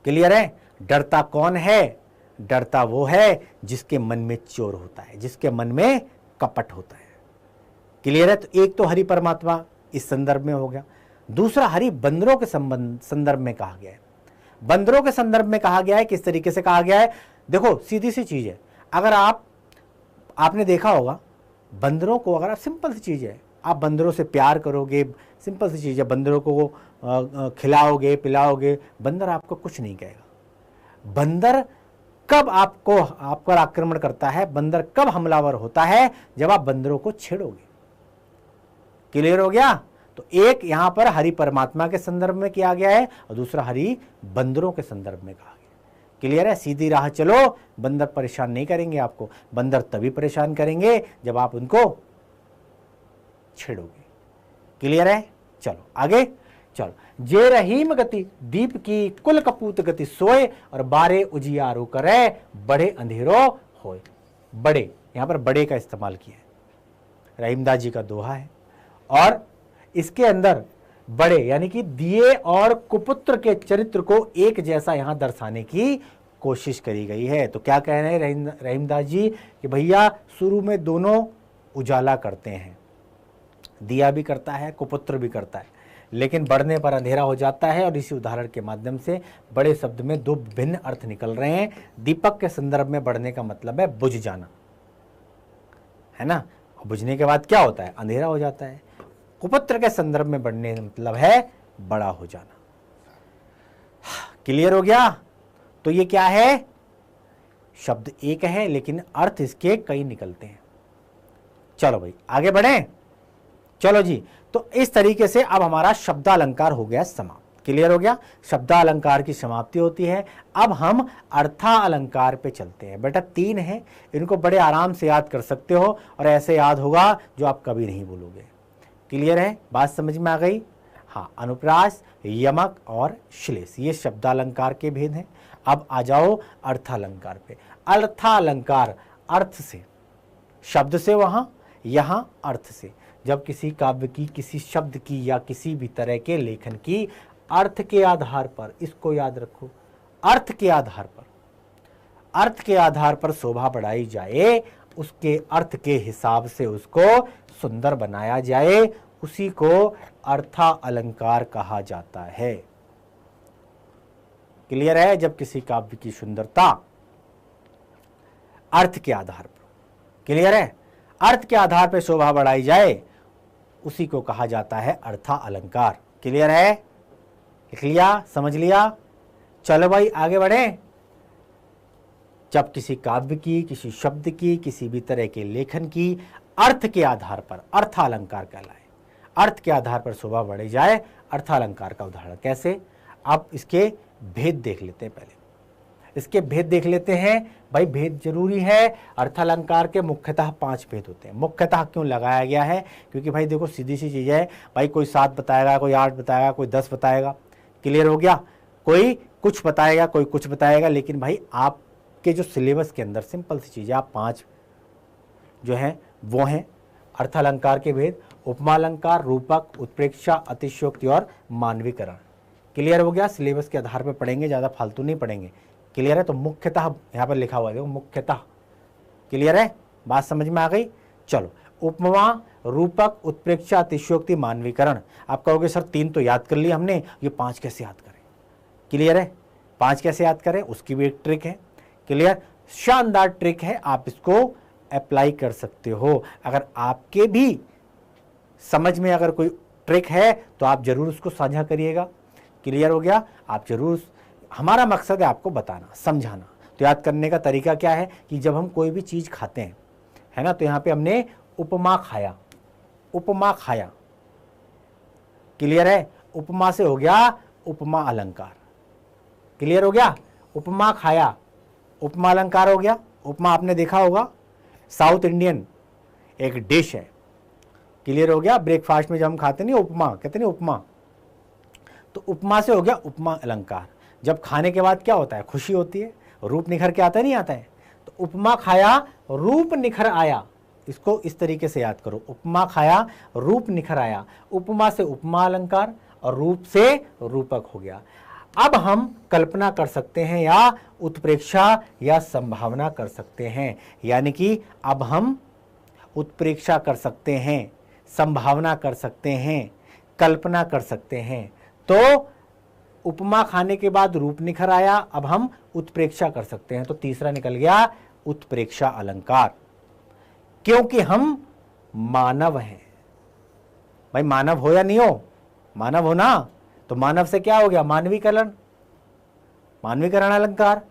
क्लियर है? डरता कौन है? डरता वो है जिसके मन में चोर होता है, जिसके मन में कपट होता है। क्लियर है? तो एक तो हरि परमात्मा इस संदर्भ में हो गया। दूसरा हरि बंदरों के संदर्भ में कहा गया है। बंदरों के संदर्भ में कहा गया है, किस तरीके से कहा गया है? देखो सीधी सी चीज है, अगर आपने देखा होगा बंदरों को, अगर आप सिंपल सी चीज है, आप बंदरों से प्यार करोगे, सिंपल सी चीज है, बंदरों को खिलाओगे पिलाओगे, बंदर आपको कुछ नहीं कहेगा। बंदर कब आप पर आक्रमण करता है, बंदर कब हमलावर होता है? जब आप बंदरों को छेड़ोगे। क्लियर हो गया? तो एक यहां पर हरि परमात्मा के संदर्भ में किया गया है और दूसरा हरि बंदरों के संदर्भ में कहा गया। क्लियर है? सीधी राह चलो, बंदर परेशान नहीं करेंगे आपको। बंदर तभी परेशान करेंगे जब आप उनको छेड़ोगे। क्लियर है? चलो आगे चलो। जे रहीम गति दीप की कुल कपूत गति सोए और बारे उजियारू करे बड़े अंधेरो होए। बड़े, यहां पर बड़े का इस्तेमाल किया है, रहीमदास जी का दोहा है। और इसके अंदर बड़े यानी कि दिए और कुपुत्र के चरित्र को एक जैसा यहां दर्शाने की कोशिश करी गई है। तो क्या कह रहे हैं रहीमदास जी कि भैया शुरू में दोनों उजाला करते हैं, दिया भी करता है कुपुत्र भी करता है, लेकिन बढ़ने पर अंधेरा हो जाता है। और इसी उदाहरण के माध्यम से बड़े शब्द में दो भिन्न अर्थ निकल रहे हैं। दीपक के संदर्भ में बढ़ने का मतलब है बुझ जाना, है ना, बुझने के बाद क्या होता है? अंधेरा हो जाता है। कुपुत्र के संदर्भ में बढ़ने का मतलब है बड़ा हो जाना। क्लियर हो गया? तो ये क्या है? शब्द एक है लेकिन अर्थ इसके कई निकलते हैं। चलो भाई आगे बढ़े। चलो जी, तो इस तरीके से अब हमारा शब्दालंकार हो गया समाप्त। क्लियर हो गया? शब्दालंकार की समाप्ति होती है। अब हम अर्थालंकार पे चलते हैं। बेटा 3 है, इनको बड़े आराम से याद कर सकते हो और ऐसे याद होगा जो आप कभी नहीं भूलोगे। क्लियर है? बात समझ में आ गई? हाँ, अनुप्रास, यमक और श्लेष ये शब्दालंकार के भेद हैं। अब आ जाओ अर्थालंकार पे। अर्थालंकार अर्थ से, शब्द से वहां, यहां अर्थ से। जब किसी काव्य की, किसी शब्द की या किसी भी तरह के लेखन की अर्थ के आधार पर, इसको याद रखो, अर्थ के आधार पर, अर्थ के आधार पर शोभा बढ़ाई जाए, उसके अर्थ के हिसाब से उसको सुंदर बनाया जाए, उसी को अर्था अलंकार कहा जाता है। क्लियर है? जब किसी काव्य की सुंदरता अर्थ के आधार पर, क्लियर है, अर्थ के आधार पर शोभा बढ़ाई जाए, उसी को कहा जाता है अर्था अलंकार। क्लियर है? लिख लिया? समझ लिया? चलो भाई आगे बढ़े। जब किसी काव्य की, किसी शब्द की, किसी भी तरह के लेखन की अर्थ के आधार पर अर्थालंकार कहलाए, अर्थ के आधार पर शोभा बढ़ाई जाए, अर्थालंकार का उदाहरण कैसे? आप इसके भेद देख लेते हैं। पहले इसके भेद देख लेते हैं। भाई भेद जरूरी है। अर्थालंकार के मुख्यतः 5 भेद होते हैं। मुख्यतः क्यों लगाया गया है? क्योंकि भाई देखो सीधी सी चीज है, भाई कोई 7 बताएगा, कोई 8 बताएगा, कोई 10 बताएगा। क्लियर हो गया? कोई कुछ बताएगा, कोई कुछ बताएगा, लेकिन भाई आपके जो सिलेबस के अंदर सिंपल सी चीज है, आप 5 जो है वो हैं अर्थालंकार के भेद: उपमालंकार, रूपक, उत्प्रेक्षा, अतिशयोक्ति और मानवीकरण। क्लियर हो गया? सिलेबस के आधार पर पढ़ेंगे, ज्यादा फालतू नहीं पढ़ेंगे। क्लियर है? तो मुख्यतः यहाँ पर लिखा हुआ है, देखो मुख्यतः। क्लियर है? बात समझ में आ गई? चलो, उपमा, रूपक, उत्प्रेक्षा, अतिशयोक्ति, मानवीकरण। आप कहोगे सर 3 तो याद कर लिए हमने, ये 5 कैसे याद करें? क्लियर है? 5 कैसे याद करें उसकी भी एक ट्रिक है। क्लियर? शानदार ट्रिक है, आप इसको अप्लाई कर सकते हो। अगर आपके भी समझ में अगर कोई ट्रिक है तो आप जरूर उसको साझा करिएगा। क्लियर हो गया? आप जरूर, हमारा मकसद है आपको बताना, समझाना। तो याद करने का तरीका क्या है कि जब हम कोई भी चीज खाते हैं, है ना, तो यहां पे हमने उपमा खाया, उपमा खाया। क्लियर है? उपमा से हो गया उपमा अलंकार। क्लियर हो गया? उपमा खाया, उपमा अलंकार हो गया। उपमा आपने देखा होगा, साउथ इंडियन एक डिश है। क्लियर हो गया। ब्रेकफास्ट में जब हम खाते नहीं उपमा, कहते नहीं उपमा, तो उपमा से हो गया उपमा अलंकार। जब खाने के बाद क्या होता है, खुशी होती है, रूप निखर के आता है, नहीं आता है। तो उपमा खाया रूप निखर आया, इसको इस तरीके से याद करो, उपमा खाया रूप निखर आया। उपमा से उपमा अलंकार और रूप से रूपक हो गया। अब हम कल्पना कर सकते हैं या उत्प्रेक्षा या संभावना कर सकते हैं, यानी कि अब हम उत्प्रेक्षा कर सकते हैं, संभावना कर सकते हैं, कल्पना कर सकते हैं। तो उपमा खाने के बाद रूप निखर आया, अब हम उत्प्रेक्षा कर सकते हैं। तो तीसरा निकल गया उत्प्रेक्षा अलंकार, क्योंकि हम मानव हैं। भाई मानव हो या नहीं हो, मानव हो ना, तो मानव से क्या हो गया, मानवीकरण, मानवीकरण अलंकार।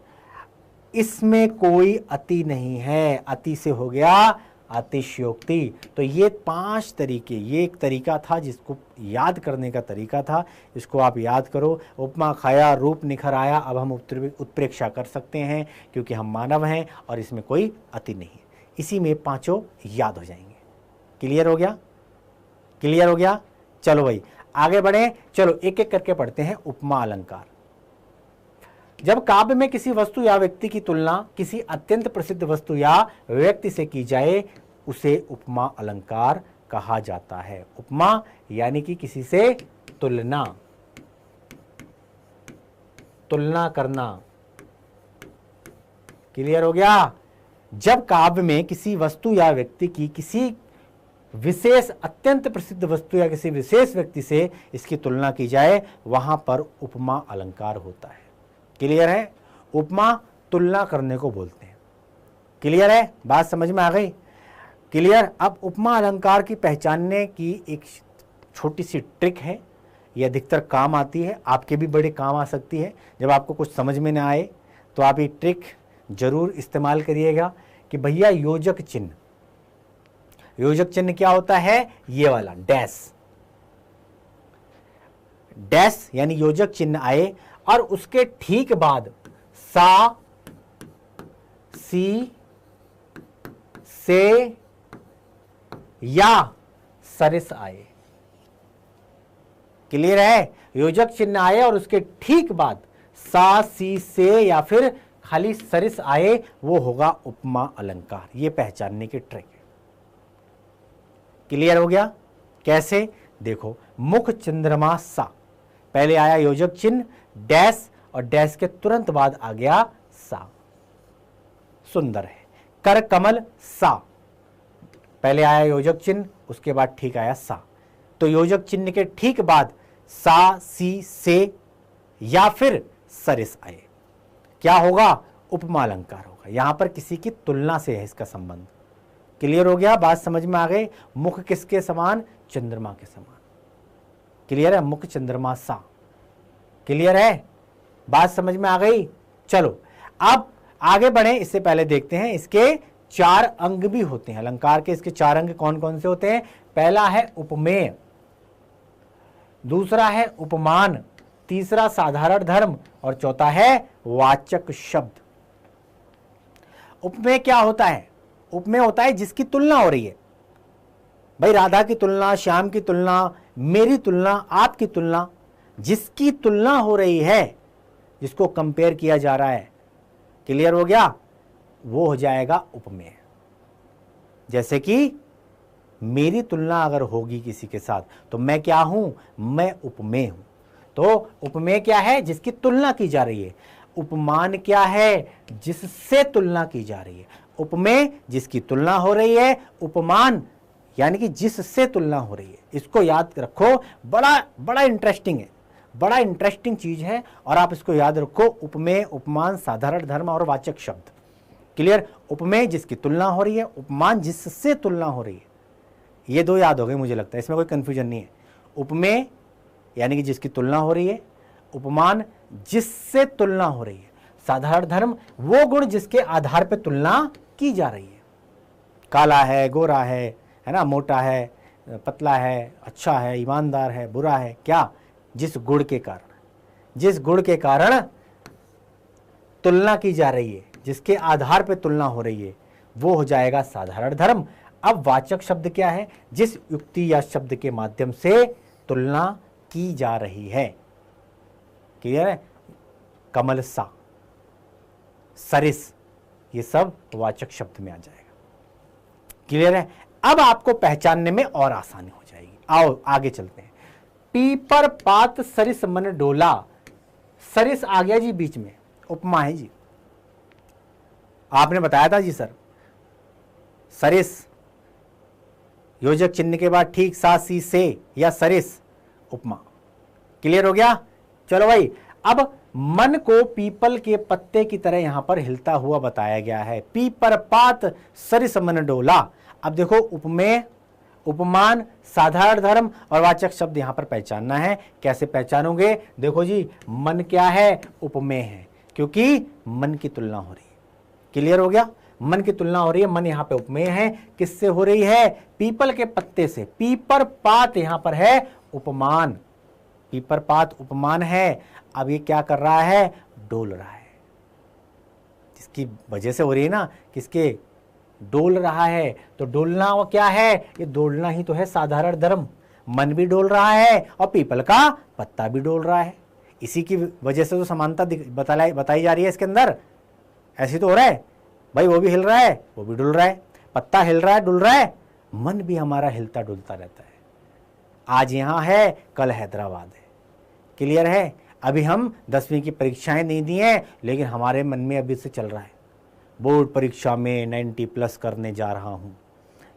इसमें कोई अति नहीं है, अति से हो गया अतिशयोक्ति। तो ये 5 तरीके, ये एक तरीका था जिसको याद करने का तरीका था, इसको आप याद करो। उपमा खाया रूप निखर आया, अब हम उत्प्रेक्षा कर सकते हैं क्योंकि हम मानव हैं और इसमें कोई अति नहीं है। इसी में 5 याद हो जाएंगे। क्लियर हो गया, क्लियर हो गया। चलो भाई आगे बढ़े, चलो एक एक करके पढ़ते हैं। उपमा अलंकार, जब काव्य में किसी वस्तु या व्यक्ति की तुलना किसी अत्यंत प्रसिद्ध वस्तु या व्यक्ति से की जाए उसे उपमा अलंकार कहा जाता है। उपमा यानी कि किसी से तुलना, तुलना करना। क्लियर हो गया। जब काव्य में किसी वस्तु या व्यक्ति की किसी विशेष अत्यंत प्रसिद्ध वस्तु या किसी विशेष व्यक्ति से इसकी तुलना की जाए वहां पर उपमा अलंकार होता है। क्लियर है। उपमा तुलना करने को बोलते हैं। क्लियर है, बात समझ में आ गई। क्लियर। अब उपमा अलंकार की पहचानने की एक छोटी सी ट्रिक है, ये अधिकतर काम आती है, आपके भी बड़े काम आ सकती है। जब आपको कुछ समझ में ना आए तो आप ये ट्रिक जरूर इस्तेमाल करिएगा कि भैया योजक चिन्ह, योजक चिन्ह क्या होता है, ये वाला डैश, डैश यानी योजक चिन्ह आए और उसके ठीक बाद सा, सी, से या सरिस आए। क्लियर है। योजक चिन्ह आए और उसके ठीक बाद सा, सी, से या फिर खाली सरिस आए, वो होगा उपमा अलंकार। ये पहचानने की ट्रिक है। क्लियर हो गया। कैसे, देखो, मुख चंद्रमा सा, पहले आया योजक चिन्ह डैश और डैश के तुरंत बाद आ गया सा, सुंदर है। कर कमल सा, पहले आया योजक चिन्ह उसके बाद ठीक आया सा, तो योजक चिन्ह के ठीक बाद सा, सी, से या फिर सरिस आए, क्या होगा, उपमा अलंकार होगा। यहां पर किसी की तुलना से है इसका संबंध। क्लियर हो गया, बात समझ में आ गई। मुख किसके समान, चंद्रमा के समान। क्लियर है, मुख चंद्रमा सा। क्लियर है, बात समझ में आ गई। चलो अब आगे बढ़े, इससे पहले देखते हैं इसके 4 अंग भी होते हैं अलंकार के। इसके 4 अंग कौन कौन से होते हैं। पहला है उपमेय, दूसरा है उपमान, तीसरा साधारण धर्म और चौथा है वाचक शब्द। उपमेय क्या होता है, उपमेय होता है जिसकी तुलना हो रही है। भाई राधा की तुलना, श्याम की तुलना, मेरी तुलना, आपकी तुलना, जिसकी तुलना हो रही है, जिसको कंपेयर किया जा रहा है। क्लियर हो गया, वो हो जाएगा उपमेय। जैसे कि मेरी तुलना अगर होगी किसी के साथ तो मैं क्या हूं, मैं उपमेय हूं। तो उपमेय क्या है, जिसकी तुलना की जा रही है। उपमान क्या है, जिससे तुलना की जा रही है। उपमेय जिसकी तुलना हो रही है, उपमान यानी कि जिससे तुलना हो रही है। इसको याद रखो, बड़ा बड़ा इंटरेस्टिंग है, बड़ा इंटरेस्टिंग चीज है और आप इसको याद रखो। उपमेय, उपमान, साधारण धर्म और वाचक शब्द। क्लियर। उपमेय जिसकी तुलना हो रही है, उपमान जिससे तुलना हो रही है। ये 2 याद हो गए मुझे लगता है, इसमें कोई कंफ्यूजन नहीं है। उपमेय यानी कि जिसकी तुलना हो रही है, उपमान जिससे तुलना हो रही है, साधारण धर्म वो गुण जिसके आधार पर तुलना की जा रही है। काला है, गोरा है ना, मोटा है, पतला है, अच्छा है, ईमानदार है, बुरा है, क्या, जिस गुण के कारण, जिस गुण के कारण तुलना की जा रही है, जिसके आधार पर तुलना हो रही है, वो हो जाएगा साधारण धर्म। अब वाचक शब्द क्या है? जिस युक्ति या शब्द के माध्यम से तुलना की जा रही है। क्लियर है? कमल सा, सरिस, ये सब वाचक शब्द में आ जाएगा। क्लियर है? अब आपको पहचानने में और आसानी हो जाएगी। आओ आगे चलते हैं। पीपर पात सरिस मन डोला, सरिस आ गया जी बीच में, उपमा है जी। आपने बताया था जी सर, सरिस योजक चिन्ह के बाद ठीक सा सी से या सरिस उपमा। क्लियर हो गया? चलो भाई, अब मन को पीपल के पत्ते की तरह यहां पर हिलता हुआ बताया गया है। पीपर पात सरिस मन डोला। अब देखो, उपमेय, उपमान, साधारण धर्म और वाचक शब्द यहां पर पहचानना है। कैसे पहचानोगे? देखो जी, मन क्या है? उपमेय है, क्योंकि मन की तुलना हो रही है। क्लियर हो गया? मन की तुलना हो रही है, मन यहां पे उपमेय है। किससे हो रही है? पीपल के पत्ते से। पीपर पात यहां पर है उपमान, पीपर पात उपमान है। अब ये क्या कर रहा है? डोल रहा है। जिसकी वजह से हो रही है ना, किसके? डोल रहा है। तो डोलना वो क्या है? ये डोलना ही तो है साधारण धर्म। मन भी डोल रहा है और पीपल का पत्ता भी डोल रहा है। इसी की वजह से तो समानता बताई जा रही है इसके अंदर। ऐसी तो हो रहा है भाई, वो भी हिल रहा है, वो भी डुल रहा है, पत्ता हिल रहा है, डुल रहा है, मन भी हमारा हिलता डुलता रहता है। आज यहां है, कल हैदराबाद है। क्लियर है? अभी हम 10वीं की परीक्षाएं नहीं दी हैं, लेकिन हमारे मन में अभी से चल रहा है, बोर्ड परीक्षा में 90+ करने जा रहा हूं।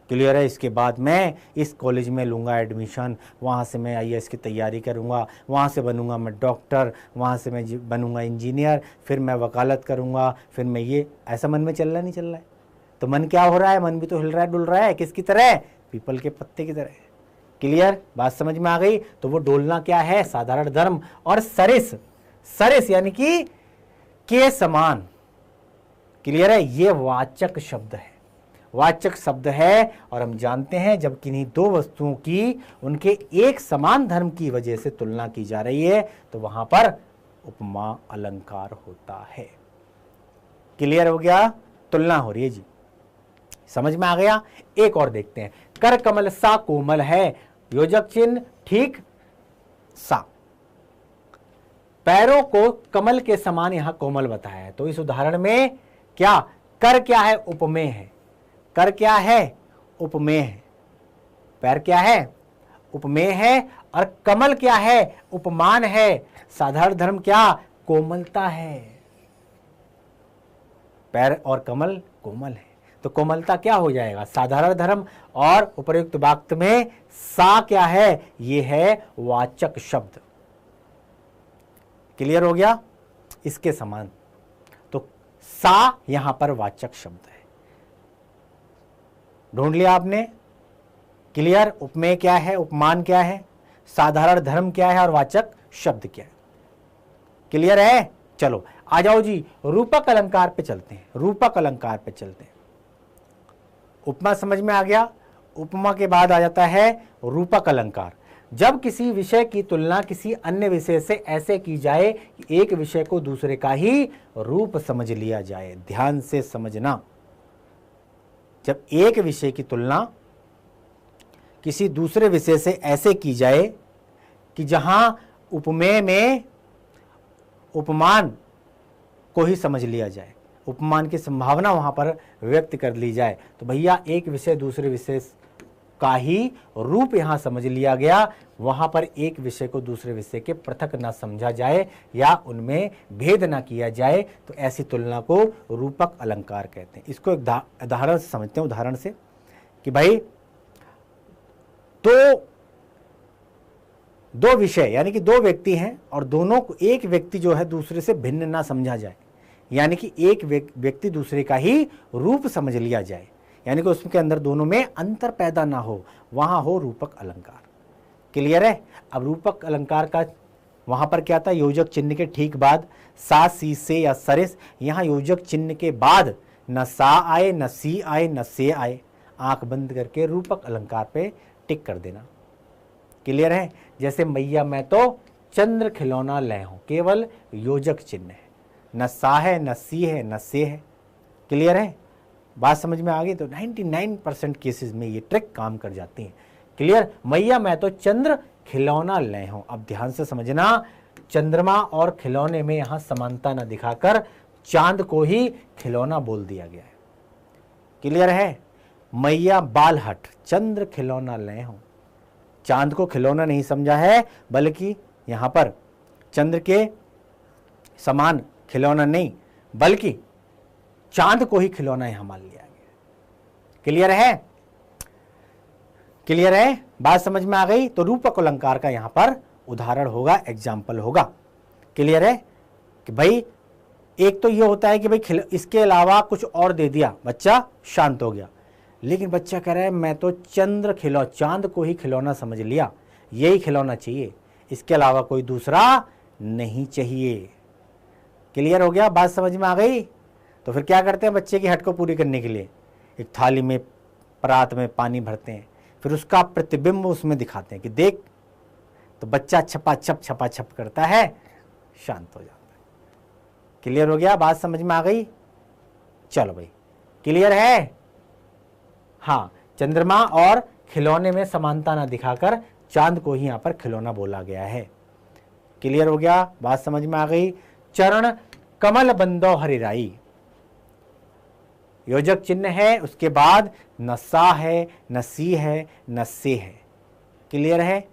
क्लियर है? इसके बाद मैं इस कॉलेज में लूँगा एडमिशन, वहाँ से मैं IAS की तैयारी करूँगा, वहाँ से बनूँगा मैं डॉक्टर, वहाँ से मैं बनूँगा इंजीनियर, फिर मैं वकालत करूँगा, फिर मैं ये, ऐसा मन में चल रहा नहीं चल रहा है? तो मन क्या हो रहा है? मन भी तो हिल रहा है, डुल रहा है। किसकी तरह? पीपल के पत्ते की तरह। क्लियर? बात समझ में आ गई? तो वो डोलना क्या है? साधारण धर्म। और सरिस, सरिस यानी कि के समान। क्लियर है? ये वाचक शब्द है, वाचक शब्द है। और हम जानते हैं जब किन्हीं दो वस्तुओं की उनके एक समान धर्म की वजह से तुलना की जा रही है तो वहां पर उपमा अलंकार होता है। क्लियर हो गया? तुलना हो रही है जी, समझ में आ गया? एक और देखते हैं। कर कमल सा कोमल है, योजक चिन्ह ठीक सा। पैरों को कमल के समान यहां कोमल बताया है। तो इस उदाहरण में क्या कर क्या है? उपमेय है। कर क्या है? उपमेय है। पैर क्या है? उपमेय है। और कमल क्या है? उपमान है। साधारण धर्म क्या? कोमलता है। पैर और कमल कोमल है, तो कोमलता क्या हो जाएगा? साधारण धर्म। और उपयुक्त वाक्य में सा क्या है? ये है वाचक शब्द। क्लियर हो गया? इसके समान। तो सा यहां पर वाचक शब्द है। ढूंढ लिया आपने? क्लियर? उपमेय क्या है? उपमान क्या है? साधारण धर्म क्या है? और वाचक शब्द क्या है? क्लियर है? चलो आ जाओ जी, रूपक अलंकार पे चलते हैं। रूपक अलंकार पे चलते हैं। उपमा समझ में आ गया? उपमा के बाद आ जाता है रूपक अलंकार। जब किसी विषय की तुलना किसी अन्य विषय से ऐसे की जाए कि एक विषय को दूसरे का ही रूप समझ लिया जाए। ध्यान से समझना, जब एक विषय की तुलना किसी दूसरे विषय से ऐसे की जाए कि जहां उपमेय में उपमान को ही समझ लिया जाए, उपमान की संभावना वहां पर व्यक्त कर ली जाए, तो भैया एक विषय दूसरे विषय का ही रूप यहां समझ लिया गया। वहां पर एक विषय को दूसरे विषय के पृथक ना समझा जाए या उनमें भेद ना किया जाए, तो ऐसी तुलना को रूपक अलंकार कहते हैं। इसको एक उदाहरण से समझते हैं। उदाहरण से कि भाई दो विषय यानी कि दो व्यक्ति हैं और दोनों को एक व्यक्ति जो है दूसरे से भिन्न ना समझा जाए, यानी कि एक व्यक्ति दूसरे का ही रूप समझ लिया जाए, यानी कि उसके अंदर दोनों में अंतर पैदा ना हो, वहां हो रूपक अलंकार। क्लियर है? अब रूपक अलंकार का वहां पर क्या था? योजक चिन्ह के ठीक बाद सा सी से या सरिस। यहां योजक चिन्ह के बाद न सा आए, न सी आए, न से आए। आंख बंद करके रूपक अलंकार पे टिक कर देना। क्लियर है? जैसे मैया मैं तो चंद्र खिलौना ले हूं, केवल योजक चिन्ह है, न सा है, न सी है, न से है। क्लियर है? बात समझ में आ गई। तो 99% केसेस में ये ट्रिक काम कर जाती है। क्लियर? मैया मैं तो चंद्र खिलौना ले हूं। अब ध्यान से समझना, चंद्रमा और खिलौने में यहां समानता न दिखाकर चांद को ही खिलौना बोल दिया गया है। क्लियर है? मैया बालहट चंद्र खिलौना ले हूं। चांद को खिलौना नहीं समझा है, बल्कि यहां पर चंद्र के समान खिलौना नहीं, बल्कि चांद को ही खिलौना यहां मान लिया गया। क्लियर है? क्लियर है? बात समझ में आ गई? तो रूपक अलंकार का यहां पर उदाहरण होगा, एग्जाम्पल होगा। क्लियर है? कि भाई एक तो ये होता है कि भाई इसके अलावा कुछ और दे दिया, बच्चा शांत हो गया। लेकिन बच्चा कह रहा है मैं तो चांद को ही खिलौना समझ लिया, यही खिलौना चाहिए, इसके अलावा कोई दूसरा नहीं चाहिए। क्लियर हो गया? बात समझ में आ गई? तो फिर क्या करते हैं बच्चे की हट को पूरी करने के लिए? एक थाली में परात में पानी भरते हैं, फिर उसका प्रतिबिंब उसमें दिखाते हैं कि देख। तो बच्चा छपा छप करता है, शांत हो जाता है। क्लियर हो गया? बात समझ में आ गई? चलो भाई, क्लियर है? हाँ, चंद्रमा और खिलौने में समानता ना दिखाकर चांद को ही यहां पर खिलौना बोला गया है। क्लियर हो गया? बात समझ में आ गई? चरण कमल बंदो हरिराई, योजक चिन्ह है, उसके बाद न सा है, न सी है, न से है। क्लियर है?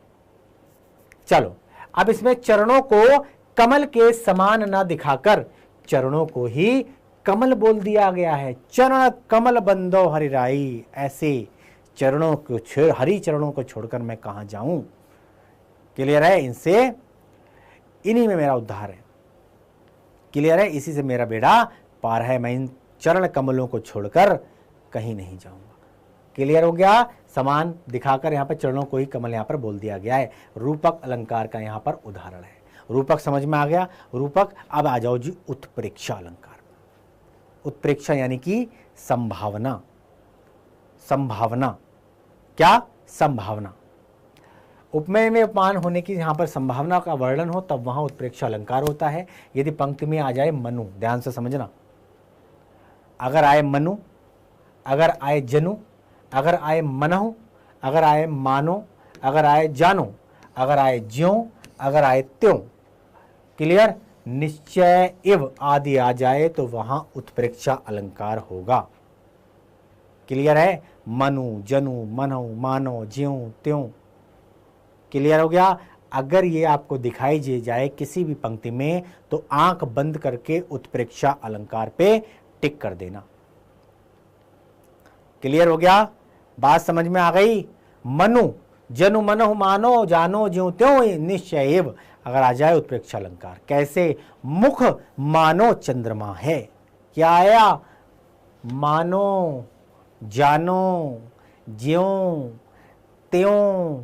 चलो, अब इसमें चरणों को कमल के समान ना दिखाकर चरणों को ही कमल बोल दिया गया है। चरण कमल बंदो हरिराई, ऐसे चरणों को हरि चरणों को छोड़कर मैं कहां जाऊं। क्लियर है? इनसे इन्हीं में मेरा उद्धार है। क्लियर है? इसी से मेरा बेड़ा पार है, मैं इन चरण कमलों को छोड़कर कहीं नहीं जाऊंगा। क्लियर हो गया? समान दिखाकर यहां पर चरणों को ही कमल यहां पर बोल दिया गया है। रूपक अलंकार का यहां पर उदाहरण है। रूपक समझ में आ गया? रूपक। अब आ जाओ जी उत्प्रेक्षा अलंकार। उत्प्रेक्षा यानी कि संभावना। संभावना क्या? संभावना। उपमेय में उपमान होने की यहां पर संभावना का वर्णन हो तब वहां उत्प्रेक्षा अलंकार होता है। यदि पंक्ति में आ जाए मनु, ध्यान से समझना, अगर आए मनु, अगर आए जनु, अगर आए मनहु, अगर आए मानो, अगर आए जानो, अगर आए ज्यों, अगर आए त्यों, क्लियर, निश्चय इव आदि आ जाए तो वहां उत्प्रेक्षा अलंकार होगा। क्लियर है? मनु, जनु, मनहु, मानो, ज्यों, त्यों। क्लियर हो गया? अगर ये आपको दिखाई दे जाए किसी भी पंक्ति में तो आंख बंद करके उत्प्रेक्षा अलंकार पे टिक कर देना। क्लियर हो गया? बात समझ में आ गई? मनु, जनु, मनहु, मानो, जानो, ज्यों, त्यों, निश्चय एव अगर आ जाए उत्प्रेक्षा अलंकार। कैसे? मुख मानो चंद्रमा है। क्या आया? मानो, जानो, ज्यों, त्यों,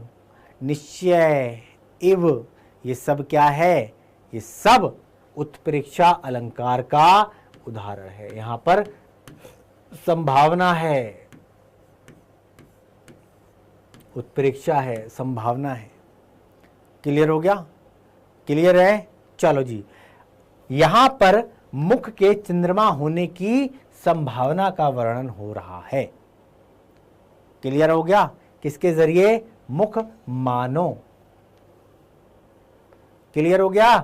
निश्चय इव, ये सब क्या है? ये सब उत्प्रेक्षा अलंकार का उदाहरण है। यहां पर संभावना है, उत्प्रेक्षा है, संभावना है। क्लियर हो गया? क्लियर है? चलो जी, यहां पर मुख के चंद्रमा होने की संभावना का वर्णन हो रहा है। क्लियर हो गया? किसके जरिए? मुख मानो। क्लियर हो गया?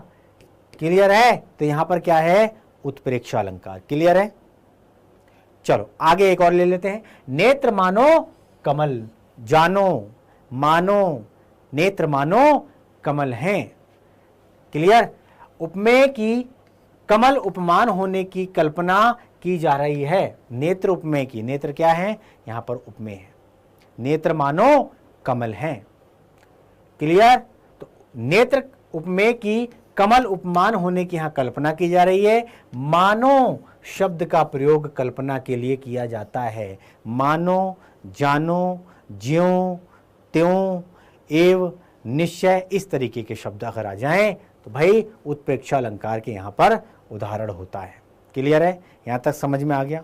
क्लियर है? तो यहां पर क्या है? उत्प्रेक्षा अलंकार। क्लियर है? चलो आगे एक और ले लेते हैं। नेत्र मानो कमल, जानो, मानो, नेत्र मानो कमल हैं। क्लियर? उपमेय की कमल उपमान होने की कल्पना की जा रही है। नेत्र उपमेय की, नेत्र क्या है? यहां पर उपमेय है। नेत्र मानो कमल हैं। क्लियर? तो नेत्र उपमेय की कमल उपमान होने की यहां कल्पना की जा रही है। मानो शब्द का प्रयोग कल्पना के लिए किया जाता है। मानो, जानो, ज्यों, त्यों, एव, निश्चय, इस तरीके के शब्द अगर आ जाएं तो भाई उत्प्रेक्षा अलंकार के यहां पर उदाहरण होता है। क्लियर है? यहां तक समझ में आ गया?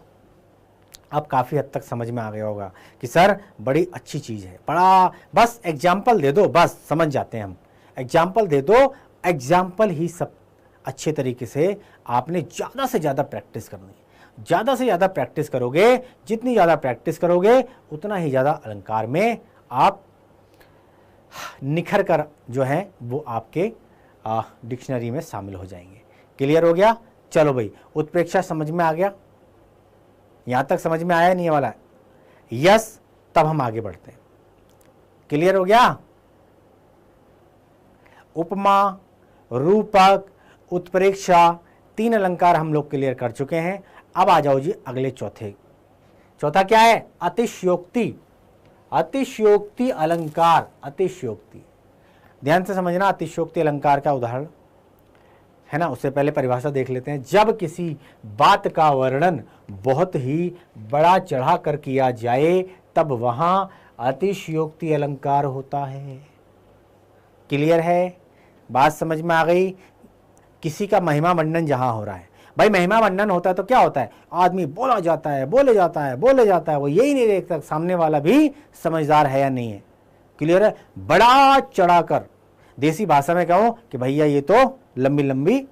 अब काफी हद तक समझ में आ गया होगा कि सर बड़ी अच्छी चीज है, बड़ा, बस एग्जाम्पल दे दो, बस समझ जाते हैं हम। एग्जाम्पल दे दो, एग्जाम्पल ही सब अच्छे तरीके से आपने ज्यादा से ज्यादा प्रैक्टिस करनी है। ज़्यादा से ज़्यादा प्रैक्टिस करोगे, जितनी ज़्यादा प्रैक्टिस करोगे उतना ही ज़्यादा अलंकार में आप निखर कर जो है वो आपके डिक्शनरी में शामिल हो जाएंगे। क्लियर हो गया? चलो भाई, उत्प्रेक्षा समझ में आ गया? यहां तक समझ में आया नहीं वाला? यस, तब हम आगे बढ़ते हैं। क्लियर हो गया? उपमा, रूपक, उत्प्रेक्षा, 3 अलंकार हम लोग क्लियर कर चुके हैं। अब आ जाओ जी अगले चौथा क्या है? अतिशयोक्ति। अतिशयोक्ति अलंकार। अतिशयोक्ति, ध्यान से समझना, अतिशयोक्ति अलंकार का उदाहरण है ना। उससे पहले परिभाषा देख लेते हैं। जब किसी बात का वर्णन बहुत ही बड़ा चढ़ा कर किया जाए तब वहां अतिशयोक्ति अलंकार होता है। क्लियर है? बात समझ में आ गई? किसी का महिमा मंडन जहां हो रहा है, भाई महिमा मंडन होता है तो क्या होता है? आदमी बोला जाता है, बोले जाता है, बोले जाता है, वो यही नहीं देखता सामने वाला भी समझदार है या नहीं है। क्लियर है? बड़ा चढ़ाकर, देसी भाषा में कहूं कि भैया ये तो लंबी लंबी,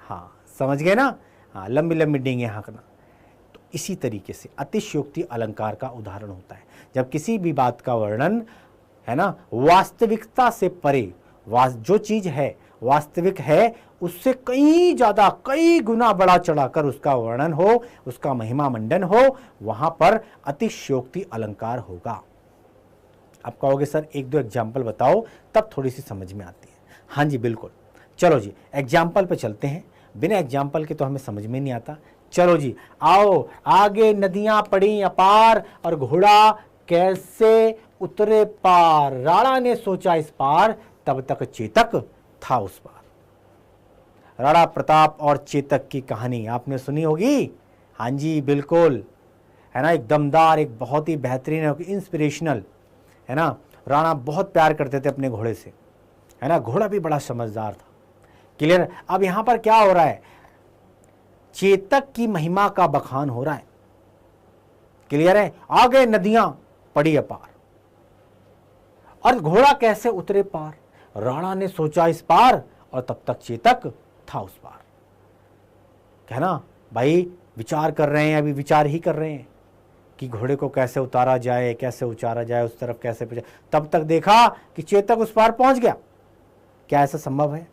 हाँ समझ गए ना, हाँ लंबी लंबी डींगे हाँकना। तो इसी तरीके से अतिशयोक्ति अलंकार का उदाहरण होता है जब किसी भी बात का वर्णन है ना वास्तविकता से परे, जो चीज है वास्तविक है उससे कई ज्यादा, कई गुना बड़ा चढ़ाकर उसका वर्णन हो, उसका महिमा मंडन हो, वहां पर अतिशयोक्ति अलंकार होगा। आप कहोगे सर 1-2 एग्जाम्पल बताओ, तब थोड़ी सी समझ में आती है। हाँ जी बिल्कुल, चलो जी एग्जाम्पल पे चलते हैं। बिना एग्जाम्पल के तो हमें समझ में नहीं आता। चलो जी आओ, आगे नदियां पड़ी अपार और घोड़ा कैसे उतरे पार, राणा ने सोचा इस पार तब तक चेतक था उस पार। राणा प्रताप और चेतक की कहानी आपने सुनी होगी। हाँ जी बिल्कुल, है ना, एक दमदार, एक बहुत ही बेहतरीन, इंस्पिरेशनल, है ना। राणा बहुत प्यार करते थे अपने घोड़े से, है ना, घोड़ा भी बड़ा समझदार था। क्लियर? अब यहां पर क्या हो रहा है? चेतक की महिमा का बखान हो रहा है। क्लियर है? आगे नदियां पड़ी अपार और घोड़ा कैसे उतरे पार, राणा ने सोचा इस पार और तब तक चेतक था उस पार। कहना भाई विचार कर रहे हैं, अभी विचार ही कर रहे हैं कि घोड़े को कैसे उतारा जाए, कैसे उचारा जाए, उस तरफ कैसे पहुंचे, तब तक देखा कि चेतक उस पार पहुंच गया। क्या ऐसा संभव है?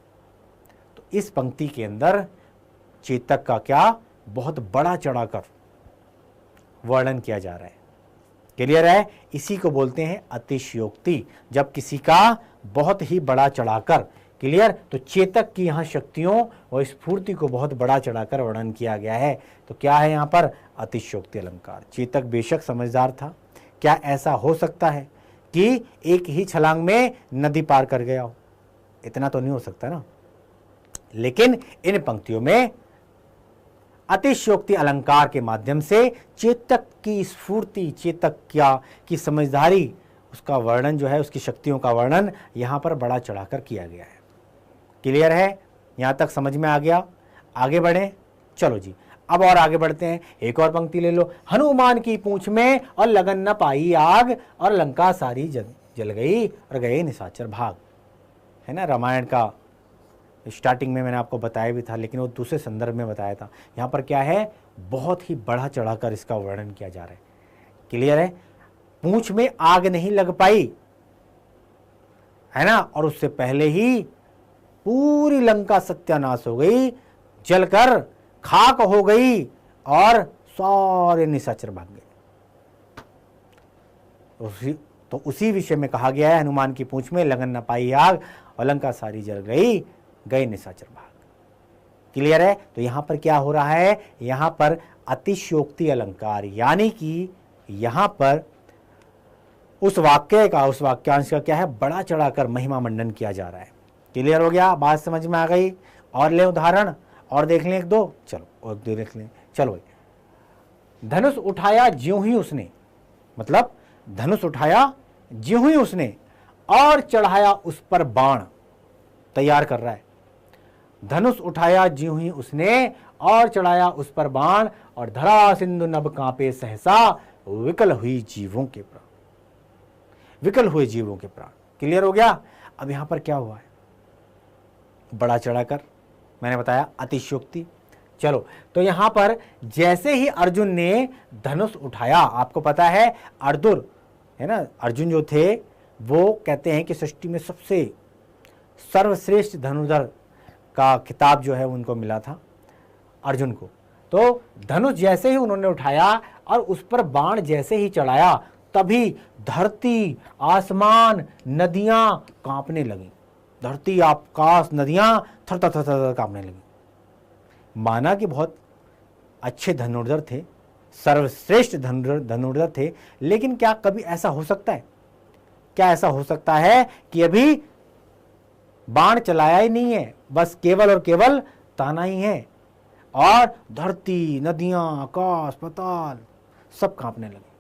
तो इस पंक्ति के अंदर चेतक का क्या बहुत बड़ा चढ़ाकर वर्णन किया जा रहा है। क्लियर है? इसी को बोलते हैं अतिशयोक्ति, जब किसी का बहुत ही बड़ा चढ़ाकर। क्लियर? तो चेतक की यहां शक्तियों और स्फूर्ति को बहुत बड़ा चढ़ाकर वर्णन किया गया है। तो क्या है यहां पर? अतिशयोक्ति अलंकार। चेतक बेशक समझदार था। क्या ऐसा हो सकता है कि एक ही छलांग में नदी पार कर गया हो? इतना तो नहीं हो सकता ना। लेकिन इन पंक्तियों में अतिशयोक्ति अलंकार के माध्यम से चेतक की स्फूर्ति, चेतक की समझदारी, उसका वर्णन जो है, उसकी शक्तियों का वर्णन यहां पर बड़ा चढ़ाकर किया गया है। क्लियर है? यहां तक समझ में आ गया? आगे बढ़ें। चलो जी अब और आगे बढ़ते हैं। एक और पंक्ति ले लो। हनुमान की पूंछ में और लगन न पाई आग और लंका सारी जल गई और गए निशाचर भाग। है ना, रामायण का स्टार्टिंग में मैंने आपको बताया भी था, लेकिन वो दूसरे संदर्भ में बताया था। यहां पर क्या है? बहुत ही बढ़ा चढ़ाकर इसका वर्णन किया जा रहा है। क्लियर है? पूंछ में आग नहीं लग पाई, है ना, और उससे पहले ही पूरी लंका सत्यानाश हो गई, जलकर खाक हो गई और सारे निशाचर भाग गए। तो उसी विषय में कहा गया है, हनुमान की पूंछ में लगन न पाई आग और लंका सारी जल गई, गए निशाचर भाग। क्लियर है? तो यहां पर क्या हो रहा है? यहां पर अतिशयोक्ति अलंकार, यानी कि यहां पर उस वाक्य का, उस वाक्यांश का क्या है? बड़ा चढ़ाकर महिमा मंडन किया जा रहा है। क्लियर हो गया? बात समझ में आ गई? और ले उदाहरण और देख लें 1-2। चलो और देख लें। चलो, धनुष उठाया ज्यों ही उसने, मतलब धनुष उठाया ज्यों ही उसने और चढ़ाया उस पर बाण। तैयार कर रहा है। धनुष उठाया ज्यों ही उसने और चढ़ाया उस पर बाण और धरा सिंधु नभ कांपे सहसा विकल हुई जीवों के प्राण, विकल हुए जीवों के प्राण। क्लियर हो गया? अब यहां पर क्या हुआ है? बड़ा चढ़ाकर, मैंने बताया अतिशयोक्ति, चलो, तो यहां पर जैसे ही अर्जुन ने धनुष उठाया, आपको पता है अर्जुन है ना, अर्जुन जो थे वो कहते हैं कि सृष्टि में सबसे सर्वश्रेष्ठ धनुर्धर का खिताब जो है उनको मिला था अर्जुन को। तो धनुष जैसे ही उन्होंने उठाया और उस पर बाण जैसे ही चढ़ाया, तभी धरती, आसमान, नदियां कांपने लगी। धरती, आकाश, नदियां थर थर थर थर कांपने लगी। माना कि बहुत अच्छे धनुर्धर थे, सर्वश्रेष्ठ धनुर्धर थे, लेकिन क्या कभी ऐसा हो सकता है? क्या ऐसा हो सकता है कि अभी बाण चलाया ही नहीं है, बस केवल और केवल ताना ही है और धरती, नदियां, आकाश, पाताल सब कांपने लगे।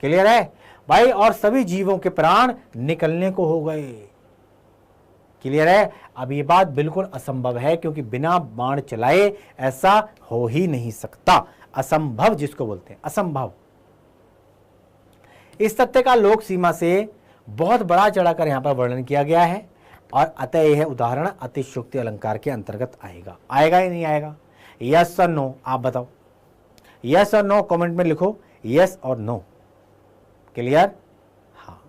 क्लियर है भाई? और सभी जीवों के प्राण निकलने को हो गए। क्लियर है? अब ये बात बिल्कुल असंभव है, क्योंकि बिना बाण चलाए ऐसा हो ही नहीं सकता। असंभव जिसको बोलते हैं, असंभव। इस तथ्य का लोक सीमा से बहुत बड़ा चढ़ाकर यहां पर वर्णन किया गया है और अतः यह उदाहरण अतिशयोक्ति अलंकार के अंतर्गत आएगा। आएगा या नहीं आएगा? यस और नो, आप बताओ। यस और नो कमेंट में लिखो, यस और नो। क्लियर? हाँ।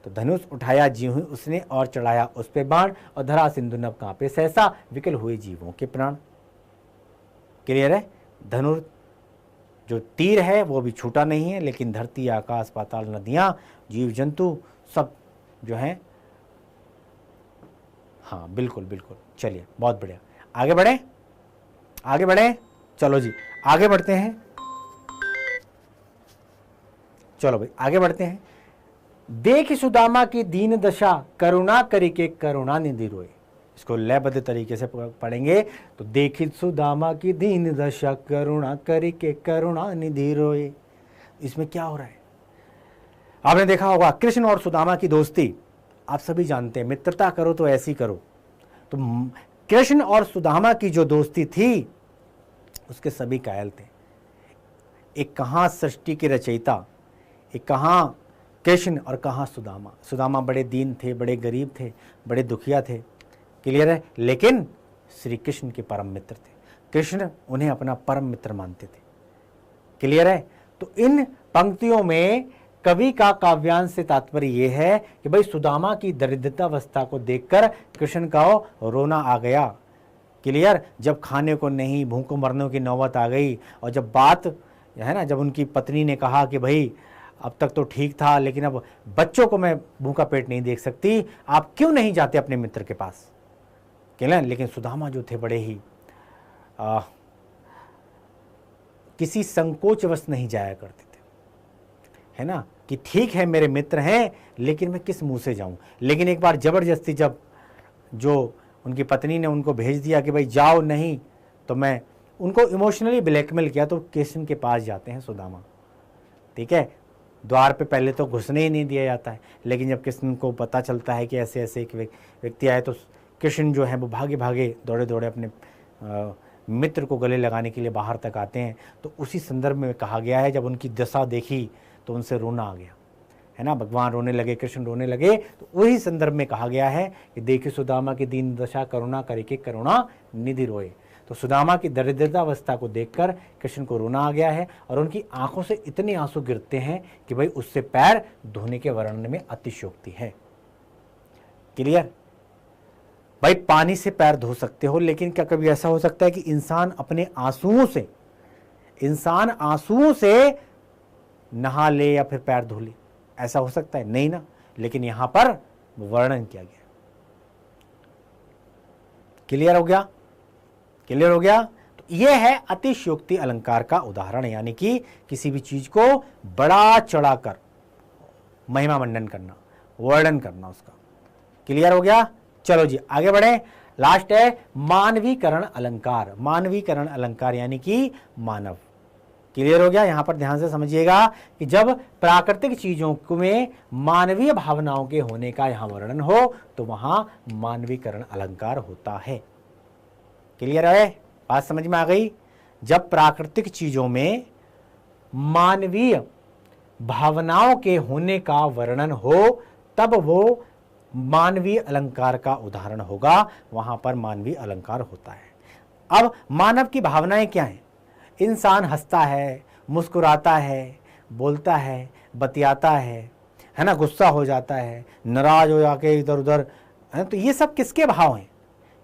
तो धनुष उठाया ज्यों ही उसने और चढ़ाया उस पे बाण, और धरा सिंधु नभ कांपे सहसा, विकल हुए जीवों के प्राण। क्लियर है? धनुष जो तीर है वो भी छूटा नहीं है, लेकिन धरती, आकाश, पाताल, नदियां, जीव जंतु सब जो हैं, हाँ बिल्कुल बिल्कुल। चलिए, बहुत बढ़िया। आगे बढ़े, आगे बढ़े। चलो जी, आगे बढ़ते हैं। चलो भाई, आगे बढ़ते हैं। देख सुदामा की दीन दशा, करुणा करी के करुणा निधि रोए। इसको लयबद्ध तरीके से पढ़ेंगे तो देखित सुदामा की दीन दशा, करुणा करी के करुणा निधि रोए। इसमें क्या हो रहा है? आपने देखा होगा कृष्ण और सुदामा की दोस्ती, आप सभी जानते हैं, मित्रता करो तो ऐसी करो। तो कृष्ण और सुदामा की जो दोस्ती थी उसके सभी कायल थे। एक कहां सृष्टि के रचयिता, एक कहां कृष्ण और कहां सुदामा। सुदामा बड़े दीन थे, बड़े गरीब थे, बड़े दुखिया थे। क्लियर है? लेकिन श्री कृष्ण के परम मित्र थे। कृष्ण उन्हें अपना परम मित्र मानते थे। क्लियर है? तो इन पंक्तियों में कवि का काव्यांश से तात्पर्य यह है कि भाई सुदामा की दरिद्रतावस्था को देखकर कृष्ण का रोना आ गया। क्लियर? जब खाने को नहीं, भूखों मरने की नौबत आ गई, और जब बात है ना, जब उनकी पत्नी ने कहा कि भाई अब तक तो ठीक था, लेकिन अब बच्चों को मैं भूखा पेट नहीं देख सकती, आप क्यों नहीं जाते अपने मित्र के पास? क्लियर? लेकिन सुदामा जो थे बड़े ही किसी संकोचवश नहीं जाया करते थे, है ना, कि ठीक है मेरे मित्र हैं, लेकिन मैं किस मुंह से जाऊं। लेकिन एक बार जबरदस्ती जब जो उनकी पत्नी ने उनको भेज दिया कि भाई जाओ नहीं, तो मैं उनको इमोशनली ब्लैकमेल किया, तो कृष्ण के पास जाते हैं सुदामा। ठीक है? द्वार पे पहले तो घुसने ही नहीं दिया जाता है, लेकिन जब कृष्ण को पता चलता है कि ऐसे ऐसे एक व्यक्ति आए, तो कृष्ण जो है वो भागे भागे दौड़े दौड़े अपने मित्र को गले लगाने के लिए बाहर तक आते हैं। तो उसी संदर्भ में कहा गया है, जब उनकी दशा देखी तो उनसे रोना आ गया, है ना, भगवान रोने लगे, कृष्ण रोने लगे। तो वही संदर्भ में कहा गया है कि देखिए सुदामा की दीन दशा, करुणा करके करुणा निधि रोए। तो सुदामा की दरिद्रतावस्था को देखकर कृष्ण को रोना आ गया है, और उनकी आंखों से इतने आंसू गिरते हैं कि भाई उससे पैर धोने के वर्णन में अतिशयोक्ति है। क्लियर? भाई पानी से पैर धो सकते हो, लेकिन क्या कभी ऐसा हो सकता है कि इंसान अपने आंसुओं से नहा ले या फिर पैर धो ले? ऐसा हो सकता है? नहीं ना। लेकिन यहां पर वर्णन किया गया। क्लियर हो गया? क्लियर हो गया? तो यह है अतिशयोक्ति अलंकार का उदाहरण, यानी कि किसी भी चीज को बड़ा चढ़ाकर महिमा मंडन करना, वर्णन करना उसका। क्लियर हो गया? चलो जी, आगे बढ़े। लास्ट है मानवीकरण अलंकार। मानवीकरण अलंकार यानी कि मानव। क्लियर हो गया? यहां पर ध्यान से समझिएगा कि जब प्राकृतिक चीजों में मानवीय भावनाओं के होने का यहां वर्णन हो, तो वहां मानवीकरण अलंकार होता है। क्लियर है? बात समझ में आ गई? जब प्राकृतिक चीजों में मानवीय भावनाओं के होने का वर्णन हो, तब वो मानवीय अलंकार का उदाहरण होगा, वहां पर मानवीय अलंकार होता है। अब मानव की भावनाएं क्या हैं? इंसान हंसता है, मुस्कुराता है, बोलता है, बतियाता है ना, गुस्सा हो जाता है, नाराज हो जाके इधर उधर, है। तो ये सब किसके भाव हैं?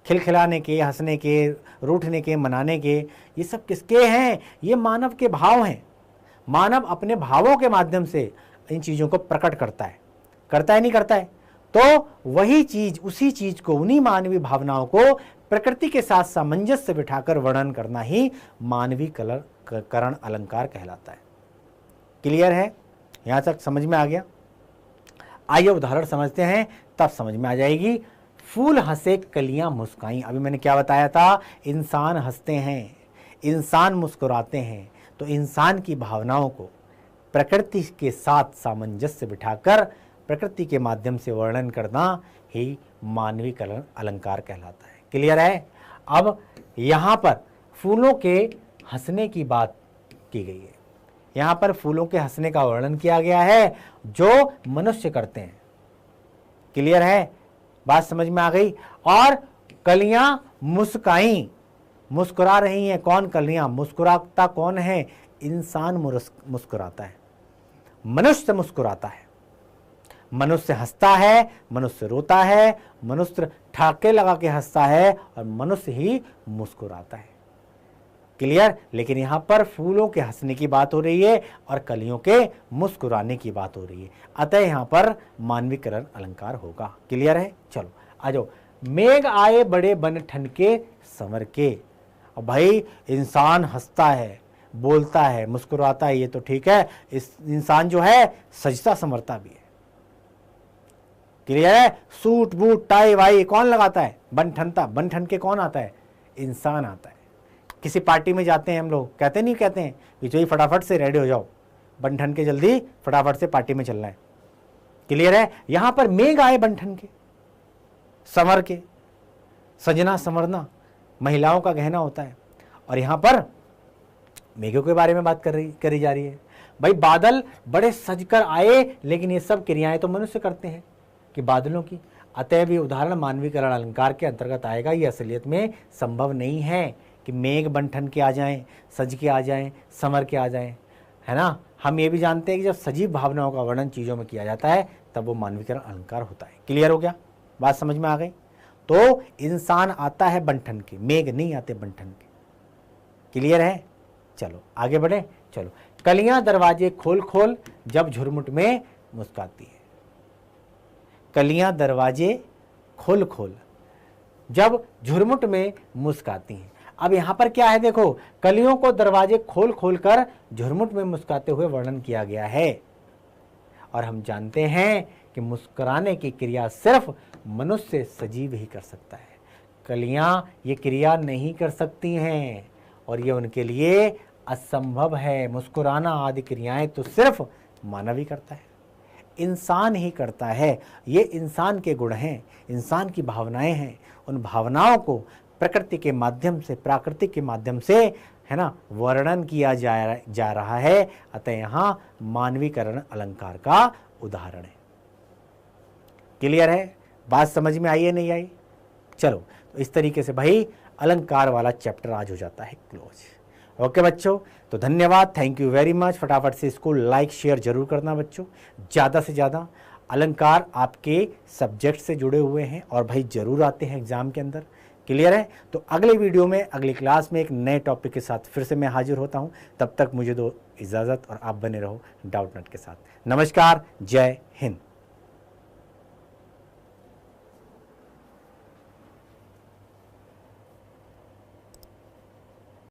खिलखिलाने के, हंसने के, रूठने के, मनाने के, ये सब किसके हैं? ये मानव के भाव हैं। मानव अपने भावों के माध्यम से इन चीज़ों को प्रकट करता है नहीं करता है? तो वही चीज, उसी चीज को, उन्हीं मानवीय भावनाओं को प्रकृति के साथ सामंजस्य बिठाकर वर्णन करना ही मानवीय करण अलंकार कहलाता है। क्लियर है? यहां तक समझ में आ गया? आइए उदाहरण समझते हैं, तब समझ में आ जाएगी। फूल हंसे कलियां मुस्काई। अभी मैंने क्या बताया था? इंसान हंसते हैं, इंसान मुस्कुराते हैं। तो इंसान की भावनाओं को प्रकृति के साथ सामंजस्य बिठाकर प्रकृति के माध्यम से वर्णन करना ही मानवीय करण अलंकार कहलाता है। क्लियर है? अब यहां पर फूलों के हंसने की बात की गई है। यहां पर फूलों के हंसने का वर्णन किया गया है जो मनुष्य करते हैं। क्लियर है? बात समझ में आ गई? और कलियां मुस्काई, मुस्कुरा रही हैं। कौन कलियां? मुस्कुराता कौन है? इंसान मुस्कुराता है, मनुष्य मुस्कुराता है, मनुष्य हंसता है, मनुष्य रोता है, मनुष्य ठाके लगा के हंसता है और मनुष्य ही मुस्कुराता है। क्लियर? लेकिन यहां पर फूलों के हंसने की बात हो रही है और कलियों के मुस्कुराने की बात हो रही है, अतः यहां पर मानवीकरण अलंकार होगा। क्लियर है? चलो आ जाओ। मेघ आए बड़े बन ठनके संवर के। अब भाई इंसान हंसता है, बोलता है, मुस्कुराता है, ये तो ठीक है। इस इंसान जो है सजता संवरता भी है। क्लियर है? सूट बूट टाई वाई कौन लगाता है? बन ठनता, बन ठन के कौन आता है? इंसान आता है। किसी पार्टी में जाते हैं हम लोग, कहते नहीं कहते हैं विजयी फटाफट से रेडी हो जाओ, बन ठन के जल्दी फटाफट से पार्टी में चलना है। क्लियर है? यहां पर मेघ आए बन ठन के, संवर के। सजना संवरना महिलाओं का गहना होता है और यहां पर मेघों के बारे में बात करी जा रही है। भाई बादल बड़े सजकर आए, लेकिन ये सब क्रियाएं तो मनुष्य करते हैं कि बादलों की, अतः भी उदाहरण मानवीकरण अलंकार के अंतर्गत आएगा। ये असलियत में संभव नहीं है कि मेघ बंठन के आ जाएं, सज के आ जाएं, समर के आ जाएं, है ना। हम ये भी जानते हैं कि जब सजीव भावनाओं का वर्णन चीज़ों में किया जाता है तब वो मानवीकरण अलंकार होता है। क्लियर हो गया? बात समझ में आ गई? तो इंसान आता है बंठन के, मेघ नहीं आते बंठन के। क्लियर है? चलो आगे बढ़े। चलो, कलियां दरवाजे खोल खोल जब झुरमुट में मुस्काती है। कलियां दरवाजे खोल खोल जब झुरमुट में मुस्काती हैं। अब यहां पर क्या है? देखो, कलियों को दरवाजे खोल खोल कर झुरमुट में मुस्काते हुए वर्णन किया गया है और हम जानते हैं कि मुस्कुराने की क्रिया सिर्फ मनुष्य सजीव ही कर सकता है। कलियां ये क्रिया नहीं कर सकती हैं और ये उनके लिए असंभव है। मुस्कुराना आदि क्रियाएं तो सिर्फ मानव ही करता है, इंसान ही करता है। ये इंसान के गुण हैं, इंसान की भावनाएं हैं। उन भावनाओं को प्रकृति के माध्यम से, प्राकृतिक के माध्यम से, है ना, वर्णन किया जा रहा है। अतः यहाँ मानवीकरण अलंकार का उदाहरण है। क्लियर है? बात समझ में आई है नहीं आई? चलो, तो इस तरीके से भाई अलंकार वाला चैप्टर आज हो जाता है क्लोज। ओके बच्चों, तो धन्यवाद, थैंक यू वेरी मच। फटाफट से इसको लाइक शेयर जरूर करना बच्चों। ज़्यादा से ज़्यादा अलंकार आपके सब्जेक्ट से जुड़े हुए हैं और भाई ज़रूर आते हैं एग्जाम के अंदर। क्लियर है? तो अगले वीडियो में, अगली क्लास में एक नए टॉपिक के साथ फिर से मैं हाजिर होता हूं। तब तक मुझे दो इजाज़त और आप बने रहो डाउट नट के साथ। नमस्कार, जय हिंद।